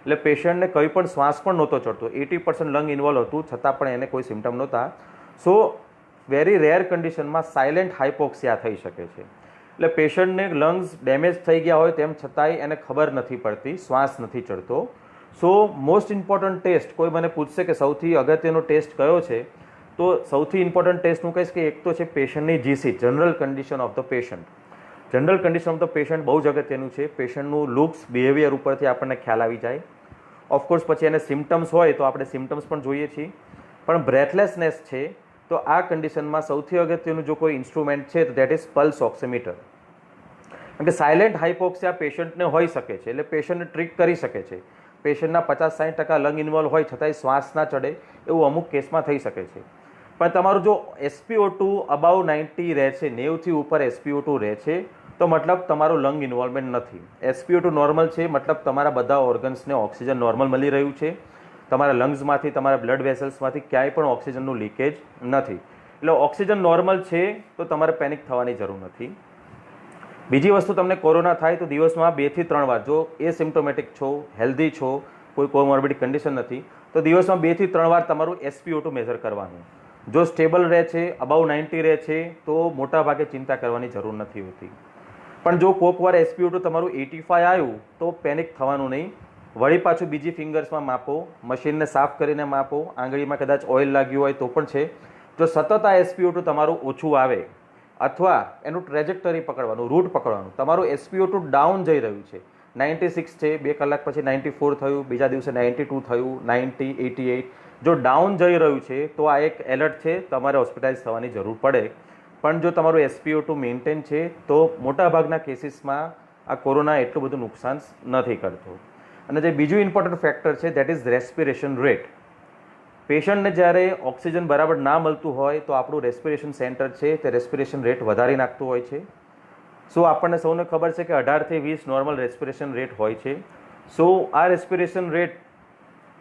એટલે પેશન્ટને કંઈ પણ શ્વાસ પણ નહોતો ચડતો, 80% લંગ ઇન્વોલ્વ હતું, છતાં પણ એને કોઈ સિમ્ટમ નહોતા. સો વેરી રેર કન્ડિશનમાં સાયલેન્ટ હાઇપોક્સિયા થઈ શકે છે. એટલે પેશન્ટને લંગ્સ ડેમેજ થઈ ગયા હોય તેમ છતાંય એને ખબર નથી પડતી, શ્વાસ નથી ચડતો. સો મોસ્ટ ઇમ્પોર્ટન્ટ ટેસ્ટ, કોઈ મને પૂછશે કે સૌથી અગત્યનો ટેસ્ટ કયો છે, તો સૌથી ઇમ્પોર્ટન્ટ ટેસ્ટ હું કહીશ કે એક તો છે પેશન્ટની GC, general condition of the patient. General condition of the patient બહુ જ અગત્યનું છે. પેશન્ટનું લુક્સ, બિહેવિયર ઉપરથી આપણને ખ્યાલ આવી જાય. ઓફકોર્સ પછી એને સિમ્ટમ્સ હોય તો આપણે સિમ્ટમ્સ પણ જોઈએ છીએ. પણ બ્રેથલેસનેસ છે તો આ કન્ડિશનમાં સૌથી અગત્યનું જો કોઈ ઇન્સ્ટ્રુમેન્ટ છે તો દેટ ઇઝ પલ્સ ઓક્સિમીટર. કારણ કે સાયલેન્ટ હાઇપોક્સિયા પેશન્ટને હોઈ શકે છે, એટલે પેશન્ટને ટ્રીટ કરી શકે છે. પેશન્ટના 50-60% લંગ ઇન્વોલ્વ હોય છતાંય શ્વાસ ના ચડે એવું અમુક કેસમાં થઈ શકે છે. પણ તમારું જો SpO2 અબાઉ 90 રહે છે, 90થી ઉપર SpO2 રહે છે તો મતલબ તમારું લંગ ઇન્વોલ્વમેન્ટ નથી. SpO2 નોર્મલ છે મતલબ તમારા બધા ઓર્ગન્સને ઓક્સિજન નોર્મલ મળી રહ્યું છે. તમારા લંગ્સમાંથી, તમારા બ્લડ વેસલ્સમાંથી ક્યાંય પણ ઓક્સિજનનું લીકેજ નથી. એટલે ઓક્સિજન નોર્મલ છે તો તમારે પેનિક થવાની જરૂર નથી. બીજી વસ્તુ, તમને કોરોના થાય તો દિવસમાં 2 થી 3 વાર, જો એસિમ્પ્ટોમેટિક છો, હેલ્ધી છો, કોઈ કોમોર્બિડ કન્ડિશન નથી, તો દિવસમાં 2 થી 3 વાર તમારું SpO2 મેઝર કરવાનું. જો સ્ટેબલ રહે છે, અબાઉ 90 રહે છે તો મોટા ભાગે ચિંતા કરવાની જરૂર નથી હોતી. પણ જો કોઈક વાર SpO2 તમારું 85 આવ્યું તો પેનિક થવાનું નહીં. વળી પાછું બીજી ફિંગર્સમાં માપો, મશીનને સાફ કરીને માપો, આંગળીમાં કદાચ ઓઇલ લાગ્યું હોય તો પણ છે. જો સતત આ SpO2 તમારું ઓછું આવે અથવા એનું ટ્રેજેક્ટરી પકડવાનું, રૂટ પકડવાનું, તમારું SpO2 ડાઉન જઈ રહ્યું છે, 96 છે, 2 કલાક પછી 94 થયું, બીજા દિવસે 92 થયું, 90, 88, જો ડાઉન જઈ રહ્યું છે તો આ એક એલર્ટ છે, તમારે હોસ્પિટલાઇઝ થવાની જરૂર પડે. પણ જો તમારું SpO2 મેન્ટેન છે તો મોટાભાગના કેસીસમાં આ કોરોના એટલું બધું નુકસાન નથી કરતો. અને જે બીજું ઇમ્પોર્ટન્ટ ફેક્ટર છે દેટ ઇઝ રેસ્પિરેશન રેટ. પેશન્ટને જ્યારે ઓક્સિજન બરાબર ના મળતું હોય તો આપણું રેસ્પિરેશન સેન્ટર છે તે રેસ્પિરેશન રેટ વધારી નાખતું હોય છે. સો આપણને સૌને ખબર છે કે 18 થી 20 નોર્મલ રેસ્પિરેશન રેટ હોય છે. સો આ રેસ્પિરેશન રેટ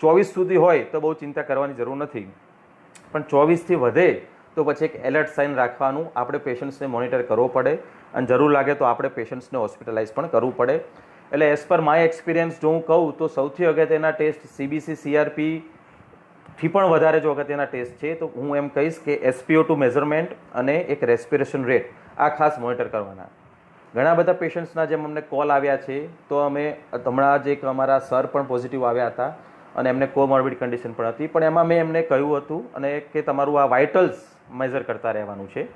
24 સુધી હોય તો બહુ ચિંતા કરવાની જરૂર નથી. પણ 24થી વધે તો પછી એક એલર્ટ સાઇન રાખવાનું, આપણે પેશન્ટ્સને મોનિટર કરવો પડે અને જરૂર લાગે તો આપણે પેશન્ટ્સને હોસ્પિટલાઇઝ પણ કરવું પડે. એટલે એઝ પર માય એક્સપિરિયન્સ જો હું કહું તો સૌથી અગત્યના ટેસ્ટ CBC CRP થી પણ વધારે જો અગત્યના ટેસ્ટ છે તો હું એમ કહીશ કે SpO2 મેઝરમેન્ટ અને એક રેસ્પિરેશન રેટ આ ખાસ મોનિટર કરવાના. ઘણા બધા પેશન્ટ્સના જેમ અમને કોલ આવ્યા છે તો અમે હમણાં જ એક અમારા સર પણ પોઝિટિવ આવ્યા હતા અને એમને કોમોર્બિડ કન્ડિશન પણ હતી, પણ એમાં મેં એમને કહ્યું હતું અને કે તમારું આ વાઇટલ્સ મેઝર કરતા રહેવાનું છે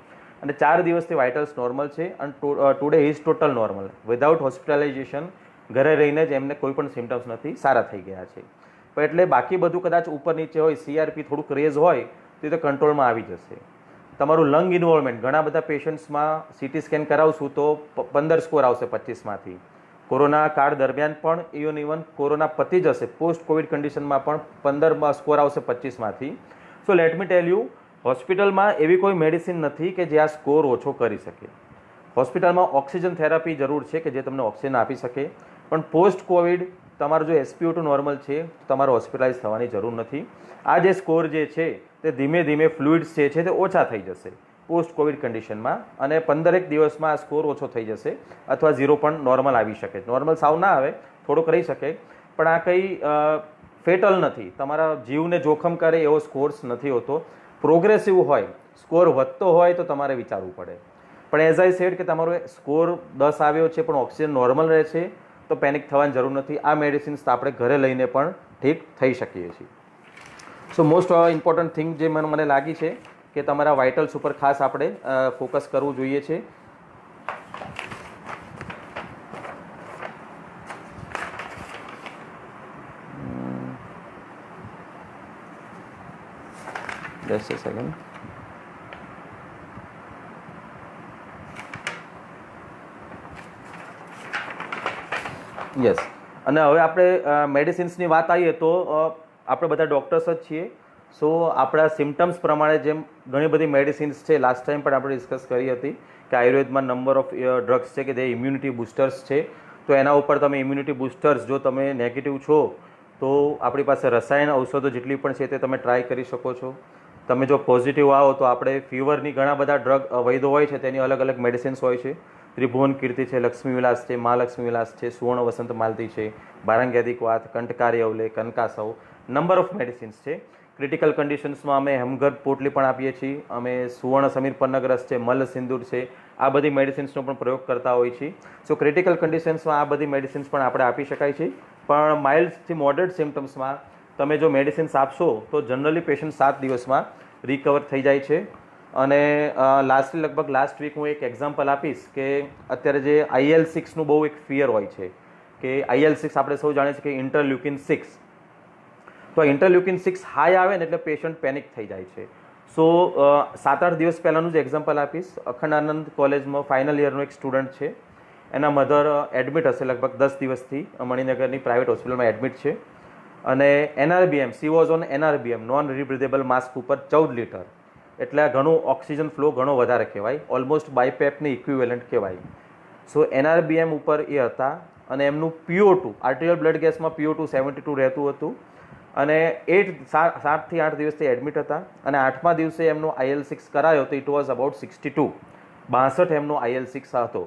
અને 4 દિવસથી વાઇટલ્સ નોર્મલ છે અને today is total normal, without hospitalisation, ઘરે રહીને જ એમને કોઈ પણ સિમ્ટમ્સ નથી, સારા થઈ ગયા છે. પણ એટલે બાકી બધું કદાચ ઉપર નીચે હોય, CRP થોડુંક રેઝ હોય તો કંટ્રોલમાં આવી જશે. તમારું લંગ ઇન્વોલ્વમેન્ટ, ઘણા બધા પેશન્ટ્સમાં CT સ્કેન કરાવશું તો 15 સ્કોર આવશે 25માંથી. કોરોના કાળ દરમિયાન પણ ઇવન કોરોના પતી જશે, પોસ્ટ કોવિડ કન્ડિશનમાં પણ 15 સ્કોર આવશે 25માંથી. So let me tell you, હોસ્પિટલમાં એવી કોઈ મેડિસિન નથી કે જે આ સ્કોર ઓછો કરી શકે. હોસ્પિટલમાં ઓક્સિજન થેરાપી જરૂર છે કે જે તમને ઓક્સિજન આપી શકે, પણ પોસ્ટ કોવિડ તમારું જો SpO2 નોર્મલ છે તો તમારે હોસ્પિટલાઇઝ થવાની જરૂર નથી. આ જે સ્કોર જે છે તે ધીમે ધીમે ફ્લુઇડ્સ જે છે તે ઓછા થઈ જશે પોસ્ટ કોવિડ કન્ડિશનમાં અને 15 દિવસમાં આ સ્કોર ઓછો થઈ જશે અથવા 0 પણ નોર્મલ આવી શકે. નોર્મલ સાવ ના આવે, થોડુંક રહી શકે, પણ આ કંઈ ફેટલ નથી, તમારા જીવને જોખમ કરે એવો સ્કોર્સ નથી હોતો. પ્રોગ્રેસિવ હોય, સ્કોર વધતો હોય તો તમારે વિચારવું પડે. પણ એઝ આઈ સેડ કે તમારો સ્કોર 10 આવ્યો છે પણ ઓક્સિજન નોર્મલ રહે છે તો પેનિક થવાની જરૂર નથી. આ મેડિસિન્સ આપણે ઘરે લઈને પણ ઠીક થઈ શકીએ છીએ. સો મોસ્ટ ઇમ્પોર્ટન્ટ થિંગ જે મને લાગી છે કે તમારા વાઇટલ્સ ઉપર ખાસ આપણે ફોકસ કરવું જોઈએ છે. Just a second. યસ, અને હવે આપણે મેડિસિન્સની વાત આવીએ તો આપણે બધા ડૉક્ટર્સ જ છીએ. સો આપણા સિમ્ટમ્સ પ્રમાણે જેમ ઘણી બધી મેડિસિન્સ છે, લાસ્ટ ટાઈમ પણ આપણે ડિસ્કસ કરી હતી કે આયુર્વેદમાં નંબર ઓફ ડ્રગ્સ છે કે જે ઇમ્યુનિટી બૂસ્ટર્સ છે. તો એના ઉપર તમે ઇમ્યુનિટી બૂસ્ટર્સ, જો તમે નેગેટિવ છો તો આપણી પાસે રસાયણ ઔષધો જેટલી પણ છે તે તમે ટ્રાય કરી શકો છો. તમે જો પોઝિટિવ આવો તો આપણે ફીવરની ઘણા બધા ડ્રગ વૈદો હોય છે, તેની અલગ અલગ મેડિસિન્સ હોય છે. ત્રિભુવન કીર્તિ છે, લક્ષ્મી વિલાસ છે, મહાલક્ષ્મી વિલાસ છે, સુવર્ણ વસંત માલતી છે, બારંગ્યાદિક વાત, કંટકારી અવલે, કનકાસવ, નંબર ઓફ મેડિસિન્સ છે. ક્રિટિકલ કન્ડિશન્સમાં અમે હેમગર્ભ પોટલી પણ આપીએ છીએ, અમે સુવર્ણ સમીર પન્નગરસ છે, મલ્લ સિંદૂર છે, આ બધી મેડિસિન્સનો પણ પ્રયોગ કરતા હોઈએ છીએ. સો ક્રિટિકલ કન્ડિશન્સમાં આ બધી મેડિસિન્સ પણ આપણે આપી શકાય છે. પણ માઇલ્ડથી મોડરેટ સિમ્ટમ્સમાં તમે જો મેડિસિન્સ આપશો તો જનરલી પેશન્ટ 7 દિવસમાં રિકવર થઈ જાય છે. અને લગભગ લાસ્ટ વીક હું એક એક્ઝામ્પલ આપીશ કે અત્યારે જે IL-6નું બહુ એક ફિયર હોય છે કે IL-6 આપણે સૌ જાણીએ છીએ કે ઇન્ટરલ્યુકિન-6, તો ઇન્ટરલ્યુકિન-6 હાઈ આવે ને એટલે પેશન્ટ પેનિક થઈ જાય છે. સો 7-8 દિવસ પહેલાંનું જ એક્ઝામ્પલ આપીશ. અખંડાનંદ કોલેજમાં ફાઇનલ યરનો એક સ્ટુડન્ટ છે, એના મધર એડમિટ હશે લગભગ 10 દિવસથી મણિનગરની પ્રાઇવેટ હોસ્પિટલમાં એડમિટ છે, અને NRBM she was on NRBM non rebreathable mask ઉપર 14 લીટર, એટલે ઘણું ઓક્સિજન ફ્લો ઘણો વધારે કહેવાય, ઓલમોસ્ટ બાયપેપની ઇક્વિવેલન્ટ કહેવાય. સો NRBM ઉપર એ હતા અને એમનું PO2 આર્ટિરિયલ બ્લડ ગેસમાં PO2 72 રહેતું હતું, અને 7 થી 8 દિવસથી એડમિટ હતા, અને 8મા દિવસે એમનો IL-6 કરાયો તો ઇટ વોઝ અબાઉટ 62, 62 એમનો IL-6 હતો,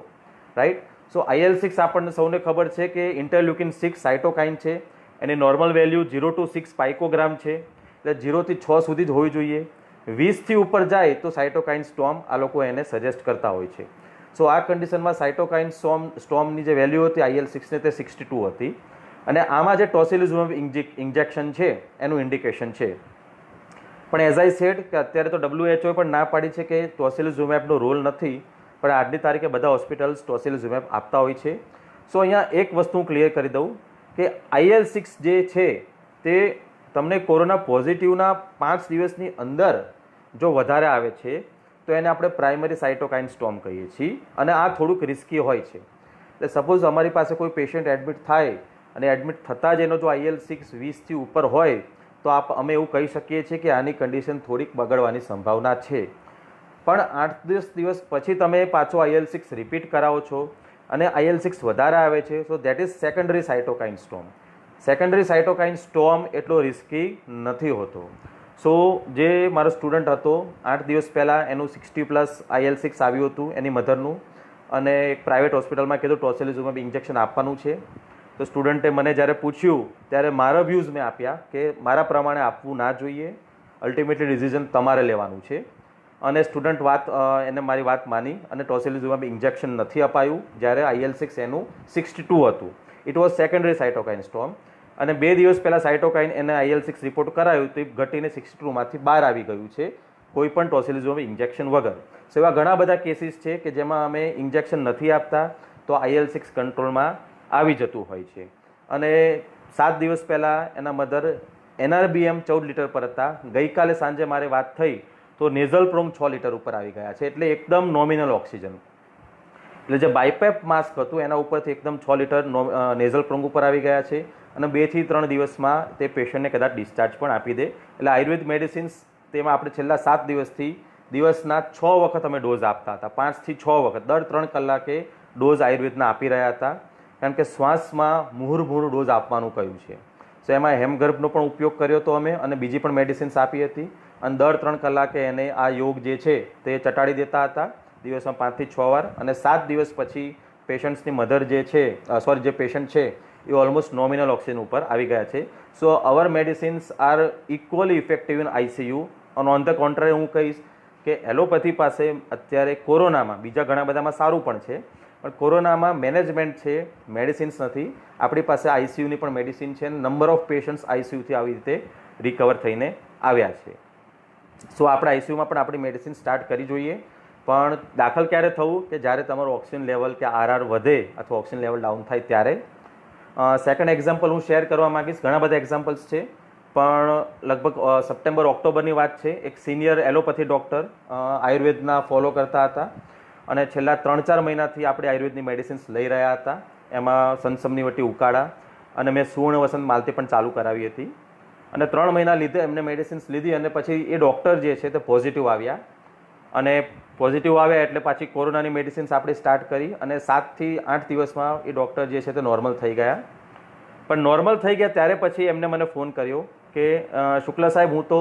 રાઈટ. સો IL-6 આપણને સૌને ખબર છે કે ઇન્ટરલ્યુકિન-6 સાઇટોકાઇન છે, એની નોર્મલ વેલ્યુ 0 to 6 પાઇકોગ્રામ છે, એટલે 0 થી 6 સુધી જ હોવી જોઈએ. 20 થી ઉપર જાય તો સાઇટોકાઇન સ્ટોર્મ આ લોકો એને સજેસ્ટ કરતા હોય છે. સો આ કન્ડિશનમાં સાઇટોકાઇન સ્ટોર્મની જે વેલ્યુ હતી IL-6 તે 62 હતી, અને આમાં જે ટોસિલિઝુમેબ ઇન્જેક્શન છે એનું ઇન્ડિકેશન છે. પણ એઝ આઈ સેડ કે અત્યારે તો WHO પણ ના પાડી છે કે ટોસિલિઝુમેબનો રોલ નથી, પણ આજની તારીખે બધા હોસ્પિટલ્સ ટોસિલિઝુમેબ આપતા હોય છે. સો અહીંયા એક વસ્તુ હું ક્લિયર કરી દઉં કે IL-6 જે છે તે તમને કોરોના પોઝિટિવના 5 દિવસની અંદર જો વધારે આવે છે તો એને આપણે પ્રાઇમરી સાઇટોકાઇન સ્ટોર્મ કહીએ છીએ, અને આ થોડુંક રિસ્કી હોય છે. એટલે સપોઝ અમારી પાસે કોઈ પેશન્ટ એડમિટ થાય અને એડમિટ થતાં જ એનો જો IL-6 20થી ઉપર હોય તો અમે એવું કહી શકીએ છીએ કે આની કન્ડિશન થોડીક બગડવાની સંભાવના છે. પણ 8-10 દિવસ પછી તમે પાછો IL-6 રિપીટ કરાવો છો અને IL-6 વધારે આવે છે, so that is secondary cytokine storm. Secondary cytokine storm એટલો રિસ્કી નથી હોતો. સો જે મારો સ્ટુડન્ટ હતો 8 દિવસ પહેલાં એનું 60+ IL-6 આવ્યું હતું એની મધરનું, અને એક પ્રાઇવેટ હોસ્પિટલમાં કીધું ટોસિલિઝુમેબ ઇન્જેક્શન આપવાનું છે. તો સ્ટુડન્ટે મને જ્યારે પૂછ્યું ત્યારે મારા વ્યૂઝ મેં આપ્યા કે મારા પ્રમાણે આપવું ના જોઈએ, અલ્ટિમેટલી ડિસિઝન તમારે લેવાનું છે. અને સ્ટુડન્ટ એને મારી વાત માની અને ટોસિલિઝુમેબ ઇન્જેક્શન નથી અપાયું જ્યારે IL-6 એનું 62 હતું. It was secondary cytokine storm, અને 2 દિવસ પહેલાં સાઇટોકાઇન એને IL-6 રિપોર્ટ કરાયું તો એ ઘટીને 62માંથી બહાર આવી ગયું છે, કોઈ પણ ટોસિલિઝુમેબ ઇન્જેક્શન વગર. સો એવા ઘણા બધા કેસીસ છે કે જેમાં અમે ઇન્જેક્શન નથી આપતા તો IL-6 કંટ્રોલમાં આવી જતું હોય છે. અને 7 દિવસ પહેલાં એના મધર NRBM 14 લીટર પર હતા, ગઈકાલે સાંજે મારે વાત થઈ તો નેઝલ પ્રોંગ 6 લીટર ઉપર આવી ગયા છે, એટલે એકદમ નોમિનલ ઓક્સિજન. એટલે જે બાયપેપ માસ્ક હતું એના ઉપરથી એકદમ 6 લીટર નેઝલ પ્રોંગ ઉપર આવી ગયા છે, અને 2 થી 3 દિવસમાં તે પેશન્ટને કદાચ ડિસ્ચાર્જ પણ આપી દે. એટલે આયુર્વેદ મેડિસિન્સ તેમાં આપણે છેલ્લા 7 દિવસથી દિવસના 6 વખત અમે ડોઝ આપતા હતા, 5 થી 6 વખત દર 3 કલાકે ડોઝ આયુર્વેદના આપી રહ્યા હતા, કારણ કે શ્વાસમાં મુહુર્મુહુર ડોઝ આપવાનું કહ્યું છે. સો એમાં હેમગર્ભનો પણ ઉપયોગ કર્યો હતો અમે, અને બીજી પણ મેડિસિન્સ આપી હતી, અને દર 3 કલાકે એને આ યોગ જે છે તે ચટાડી દેતા હતા દિવસમાં 5 થી 6 વાર. અને 7 દિવસ પછી પેશન્ટ્સની મધર જે છે જે પેશન્ટ છે એ ઓલમોસ્ટ નોમિનલ ઓક્સિજન ઉપર આવી ગયા છે. So our medicines are equally effective in ICU. અને ઓન ધ કોન્ટ્રારી હું કહીશ કે એલોપેથી પાસે અત્યારે કોરોનામાં, બીજા ઘણા બધામાં સારું પણ છે, પણ કોરોનામાં મેનેજમેન્ટ છે, મેડિસિન્સ નથી. આપણી પાસે ICUની પણ મેડિસિન છે, નંબર ઓફ પેશન્ટ્સ ICUથી આવી રીતે રિકવર થઈને આવ્યા છે. સો આપણે ICUમાં પણ આપણી મેડિસિન સ્ટાર્ટ કરી જોઈએ, પણ દાખલ ક્યારે થવું કે જ્યારે તમારું ઓક્સિજન લેવલ કે RR વધે અથવા ઓક્સિજન લેવલ ડાઉન થાય ત્યારે. સેકન્ડ એક્ઝામ્પલ હું શેર કરવા માગીશ, ઘણા બધા એક્ઝામ્પલ્સ છે, પણ લગભગ સપ્ટેમ્બર-ઓક્ટોબરની વાત છે. એક સિનિયર એલોપેથી ડૉક્ટર આયુર્વેદના ફોલો કરતા હતા, અને છેલ્લા 3-4 મહિનાથી આપણે આયુર્વેદની મેડિસિન્સ લઈ રહ્યા હતા. એમાં સનસમનીવટી ઉકાળા અને મેં સુવર્ણ વસંત માલતી પણ ચાલુ કરાવી હતી, અને 3 મહિના લીધે એમને મેડિસિન્સ લીધી, અને પછી એ ડૉક્ટર જે છે તે પોઝિટિવ આવ્યા, અને પોઝિટિવ આવ્યા એટલે પાછી કોરોનાની મેડિસિન્સ આપણે સ્ટાર્ટ કરી, અને 7 થી 8 દિવસમાં એ ડૉક્ટર જે છે તે નોર્મલ થઈ ગયા. પણ નોર્મલ થઈ ગયા ત્યારે પછી એમને મને ફોન કર્યો કે શુક્લા સાહેબ, હું તો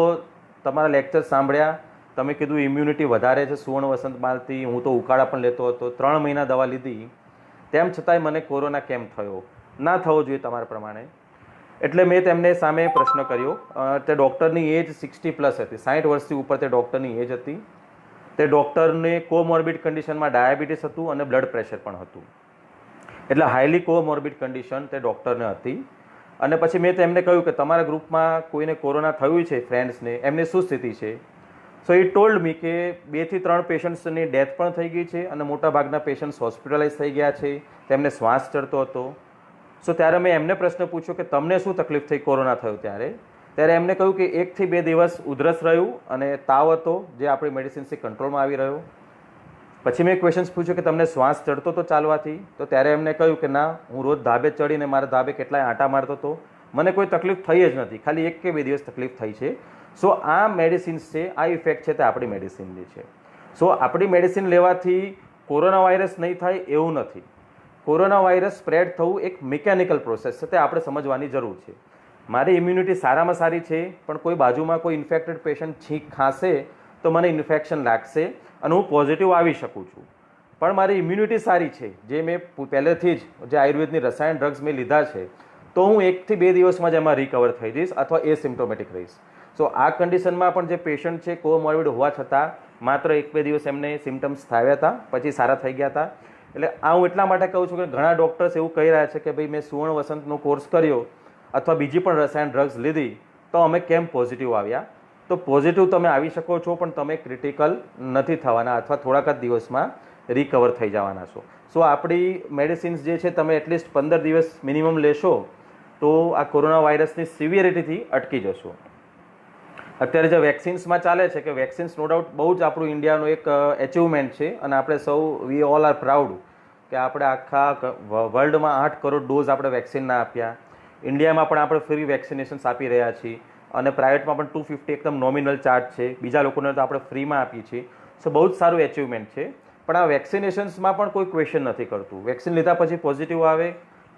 તમારા લેક્ચર સાંભળ્યા, તમે કીધું ઇમ્યુનિટી વધારે છે સુવર્ણ વસંત માલતી, હું તો ઉકાળા પણ લેતો હતો, 3 મહિના દવા લીધી, તેમ છતાંય મને કોરોના કેમ થયો? ના થવો જોઈએ તમારા પ્રમાણે. એટલે મેં તેમને સામે પ્રશ્ન કર્યો. તે ડૉક્ટરની એજ 60+ હતી, 60 વર્ષથી ઉપર તે ડૉક્ટરની એજ હતી. તે ડૉક્ટરને કોમોર્બિડ કન્ડિશનમાં ડાયાબિટીસ હતું અને બ્લડ પ્રેશર પણ હતું, એટલે હાઈલી કોમોર્બિડ કન્ડિશન તે ડૉક્ટરને હતી. અને પછી મેં તેમને કહ્યું કે તમારા ગ્રુપમાં કોઈને કોરોના થયું છે, ફ્રેન્ડ્સને, એમની શું સ્થિતિ છે? સો ઇટ ટોલ્ડ મી કે 2 થી 3 પેશન્ટ્સની ડેથ પણ થઈ ગઈ છે અને મોટાભાગના પેશન્ટ્સ હોસ્પિટલાઇઝ થઈ ગયા છે, તેમને શ્વાસ ચડતો હતો. સો ત્યારે મેં એમને પ્રશ્ન પૂછ્યો કે તમને શું તકલીફ થઈ કોરોના થયો ત્યારે એમને કહ્યું કે 1 થી 2 દિવસ ઉધરસ રહ્યું અને તાવ હતો જે આપણી મેડિસિન્સથી કંટ્રોલમાં આવી રહ્યો. પછી મેં ક્વેશ્ચન્સ પૂછ્યો કે તમને શ્વાસ ચડતો હતો ચાલવાથી, તો ત્યારે એમને કહ્યું કે ના, હું રોજ ધાબે ચડીને મારા ધાબે કેટલાય આંટા મારતો હતો, મને કોઈ તકલીફ થઈ જ નથી, ખાલી 1 કે 2 દિવસ તકલીફ થઈ છે. સો આ મેડિસિન્સ છે, આ ઇફેક્ટ છે તે આપણી મેડિસિનની છે. સો આપણી મેડિસિન લેવાથી કોરોના વાયરસ નહીં થાય એવું નથી. કોરોના વાયરસ સ્પ્રેડ થવું એક મિકેનિકલ પ્રોસેસ છે, તે આપણે સમજવાની જરૂર છે. મારી ઇમ્યુનિટી સારામાં સારી છે, પણ કોઈ બાજુમાં કોઈ ઇન્ફેક્ટેડ પેશન્ટ છીંક ખાશે તો મને ઇન્ફેક્શન લાગશે અને હું પોઝિટિવ આવી શકું છું. પણ મારી ઇમ્યુનિટી સારી છે, જે મેં પહેલેથી જ જે આયુર્વેદની રસાયણ ડ્રગ્સ મેં લીધા છે, તો હું 1 થી 2 દિવસમાં જ એમાં રિકવર થઈ જઈશ અથવા એસિમ્પ્ટોમેટિક રહીશ. સો આ કન્ડિશનમાં પણ જે પેશન્ટ છે કોમોર્બિડ હોવા છતાં માત્ર 1-2 દિવસ એમને સિમ્ટમ્સ થયા હતા, પછી સારા થઈ ગયા હતા. એટલે આ હું એટલા માટે કહું છું કે ઘણા ડૉક્ટર્સ એવું કહી રહ્યા છે કે ભાઈ મેં સુવર્ણ વસંતનો કોર્સ કર્યો અથવા બીજી પણ રસાયણ ડ્રગ્સ લીધી તો અમે કેમ પોઝિટિવ આવ્યા. તો પોઝિટિવ તમે આવી શકો છો, પણ તમે ક્રિટિકલ નથી થવાના અથવા થોડાક જ દિવસમાં રિકવર થઈ જવાના છો. સો આપણી મેડિસિન્સ જે છે તમે એટલીસ્ટ 15 દિવસ મિનિમમ લેશો તો આ કોરોના વાયરસની સિવિયરિટીથી અટકી જશો. અત્યારે જે વેક્સિન્સમાં ચાલે છે કે વેક્સિન્સ નો ડાઉટ બહુ જ આપણું ઇન્ડિયાનું એક એચિવમેન્ટ છે અને આપણે સૌ વી ઓલ આર પ્રાઉડ કે આપણે આખા વર્લ્ડમાં 8 કરોડ ડોઝ આપણે વેક્સિનના આપ્યા. ઇન્ડિયામાં પણ આપણે ફ્રી વેક્સિનેશન્સ આપી રહ્યા છીએ અને પ્રાઇવેટમાં પણ 250 એકદમ નોમિનલ ચાર્જ છે, બીજા લોકોને તો આપણે ફ્રીમાં આપીએ છીએ. સો બહુ જ સારું એચિવમેન્ટ છે. પણ આ વેક્સિનેશન્સમાં પણ કોઈ ક્વેશ્ચન નથી કરતું. વેક્સિન લીધા પછી પોઝિટિવ આવે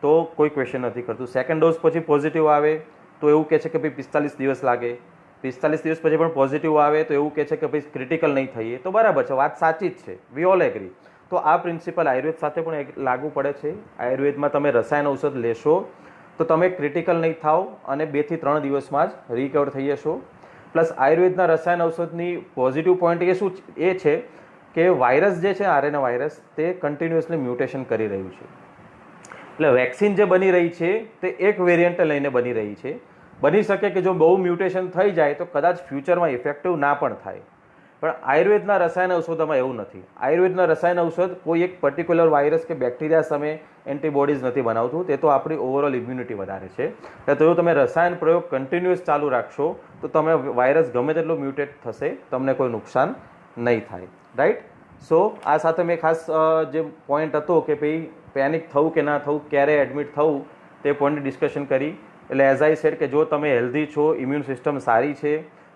તો કોઈ ક્વેશ્ચન નથી કરતું. સેકન્ડ ડોઝ પછી પોઝિટિવ આવે તો એવું કહે છે કે ભાઈ 45 દિવસ લાગે, 45 દિવસ પછી પણ પોઝિટિવ આવે તો એવું કહે છે કે ભાઈ ક્રિટિકલ નહીં થઈએ. તો બરાબર છે, વાત સાચી જ છે, વી ઓલ એગ્રી. તો આ પ્રિન્સિપલ આયુર્વેદ સાથે પણ લાગુ પડે છે. આયુર્વેદમાં તમે રસાયણ ઔષધ લેશો તો તમે ક્રિટિકલ નહીં થાવ અને 2 થી 3 દિવસમાં જ રિકવર થઈ જશો. પ્લસ આયુર્વેદના રસાયણ ઔષધની પોઝિટિવ પોઈન્ટ એ છે કે વાયરસ જે છે આરએનએ વાયરસ તે કન્ટિન્યુઅસલી મ્યુટેશન કરી રહ્યું છે. એટલે વેક્સિન જે બની રહી છે તે એક વેરિયન્ટ લઈને બની રહી છે. બની શકે કે જો બહુ મ્યુટેશન થઈ જાય તો કદાચ ફ્યુચરમાં ઇફેક્ટિવ ના પણ થાય. પણ આયુર્વેદના રસાયણ ઔષધોમાં એવું નથી. આયુર્વેદના રસાયણ ઔષધ કોઈ એક પર્ટિક્યુલર વાયરસ કે બેક્ટેરિયા સામે એન્ટીબોડીઝ નથી બનાવતું, તે તો આપણી ઓવરઓલ ઇમ્યુનિટી વધારે છે. એટલે જો તમે રસાયણ પ્રયોગ કન્ટિન્યુઅસ ચાલુ રાખશો તો તમે વાયરસ ગમે તેટલો મ્યુટેટ થશે, તમને કોઈ નુકસાન નહીં થાય. રાઈટ. સો આ સાથે મેં ખાસ જે પોઈન્ટ હતો કે ભાઈ પેનિક થવું કે ના થવું, ક્યારે એડમિટ થવું, તે પોઈન્ટની ડિસ્કશન કરી. એટલે એઝ આઈ સેડ કે જો તમે હેલ્ધી છો, ઇમ્યુન સિસ્ટમ સારી છે,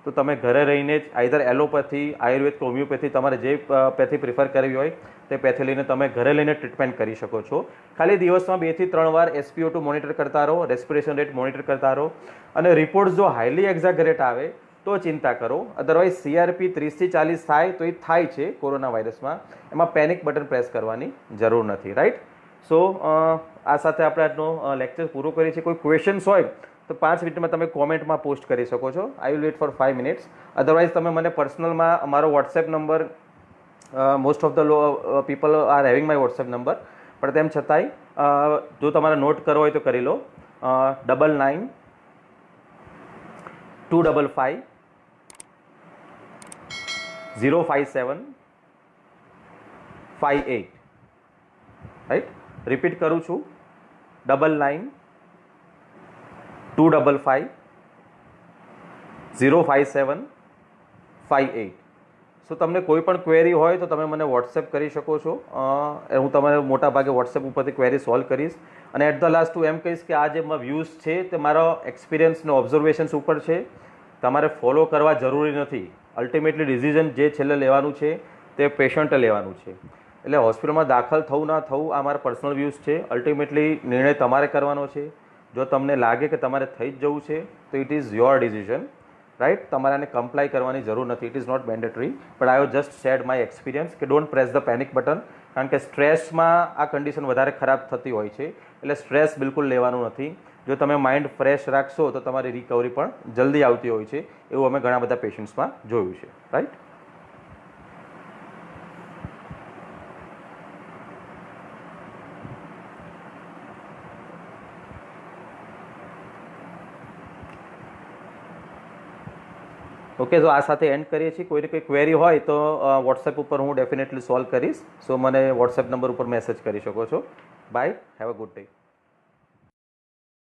તો તમે ઘરે રહીને જ આઈધર એલોપેથી, આયુર્વેદ કે હોમિયોપેથી, તમારે જે પેથી પ્રિફર કરવી હોય તે પેથી લઈને તમે ઘરે લઈને ટ્રીટમેન્ટ કરી શકો છો. ખાલી દિવસમાં 2 થી 3 વાર SpO2 મોનિટર કરતા રહો, રેસ્પિરેશન રેટ મોનિટર કરતા રહો અને રિપોર્ટ જો હાઈલી એક્ઝાગરેટ આવે તો ચિંતા કરો. અધરવાઇઝ CRP 30 થી 40 થાય તો એ થાય છે કોરોના વાયરસમાં, એમાં પેનિક બટન પ્રેસ કરવાની જરૂર નથી. રાઈટ. સો આ સાથે આપણે આજનો લેક્ચર પૂરો કરીએ છીએ. કોઈ ક્વેશ્ચન્સ હોય તો 5 મિનિટમાં તમે કોમેન્ટમાં પોસ્ટ કરી શકો છો. I will wait for 5 minutes. Otherwise તમે મને પર્સનલમાં અમારો WhatsApp number, most of the people are having my WhatsApp number, પણ તેમ છતાંય જો તમારે નોટ કરવો હોય તો કરી લો. 99 255 057 58. રાઈટ. રિપીટ કરું છું, 99 255 057 58. સો તમને કોઈ પણ ક્વેરી હોય તો તમે મને વોટ્સએપ કરી શકો છો. હું તમારે મોટા ભાગે વોટ્સએપ ઉપરથી ક્વેરી સોલ્વ કરીશ. અને એટ ધ લાસ્ટ હું એમ કહીશ કે આ જે વ્યૂઝ છે તે મારો એક્સપિરિયન્સ ને ઓબ્ઝર્વેશન્સ ઉપર છે. તમારે ફોલો કરવા જરૂરી નથી. અલ્ટિમેટલી ડિસિઝન જે છેલ્લે લેવાનું છે તે પેશન્ટે લેવાનું છે. એટલે હોસ્પિટલમાં દાખલ થવું ના થવું આ મારા પર્સનલ વ્યૂઝ છે. અલ્ટિમેટલી નિર્ણય તમારે કરવાનો છે. જો તમને લાગે કે તમારે થઈ જ જવું છે તો it is your decision. Right. તમારે આને કમ્પ્લાય કરવાની જરૂર નથી. It is not mandatory. But I have just shared my experience કે don't press the panic button. કારણ કે સ્ટ્રેસમાં આ કન્ડિશન વધારે ખરાબ થતી હોય છે. એટલે સ્ટ્રેસ બિલકુલ લેવાનું નથી. જો તમે માઇન્ડ ફ્રેશ રાખશો તો તમારી રિકવરી પણ જલ્દી આવતી હોય છે. એવું અમે ઘણા બધા પેશન્ટ્સમાં જોયું છે. રાઈટ. ઓકે, તો આ સાથે એન્ડ કરીએ છીએ. કોઈને કોઈ ક્વેરી હોય તો વોટ્સએપ ઉપર હું ડેફિનેટલી સોલ્વ કરીશ. સો મને વોટ્સએપ નંબર ઉપર મેસેજ કરી શકો છો. Bye, have a good day.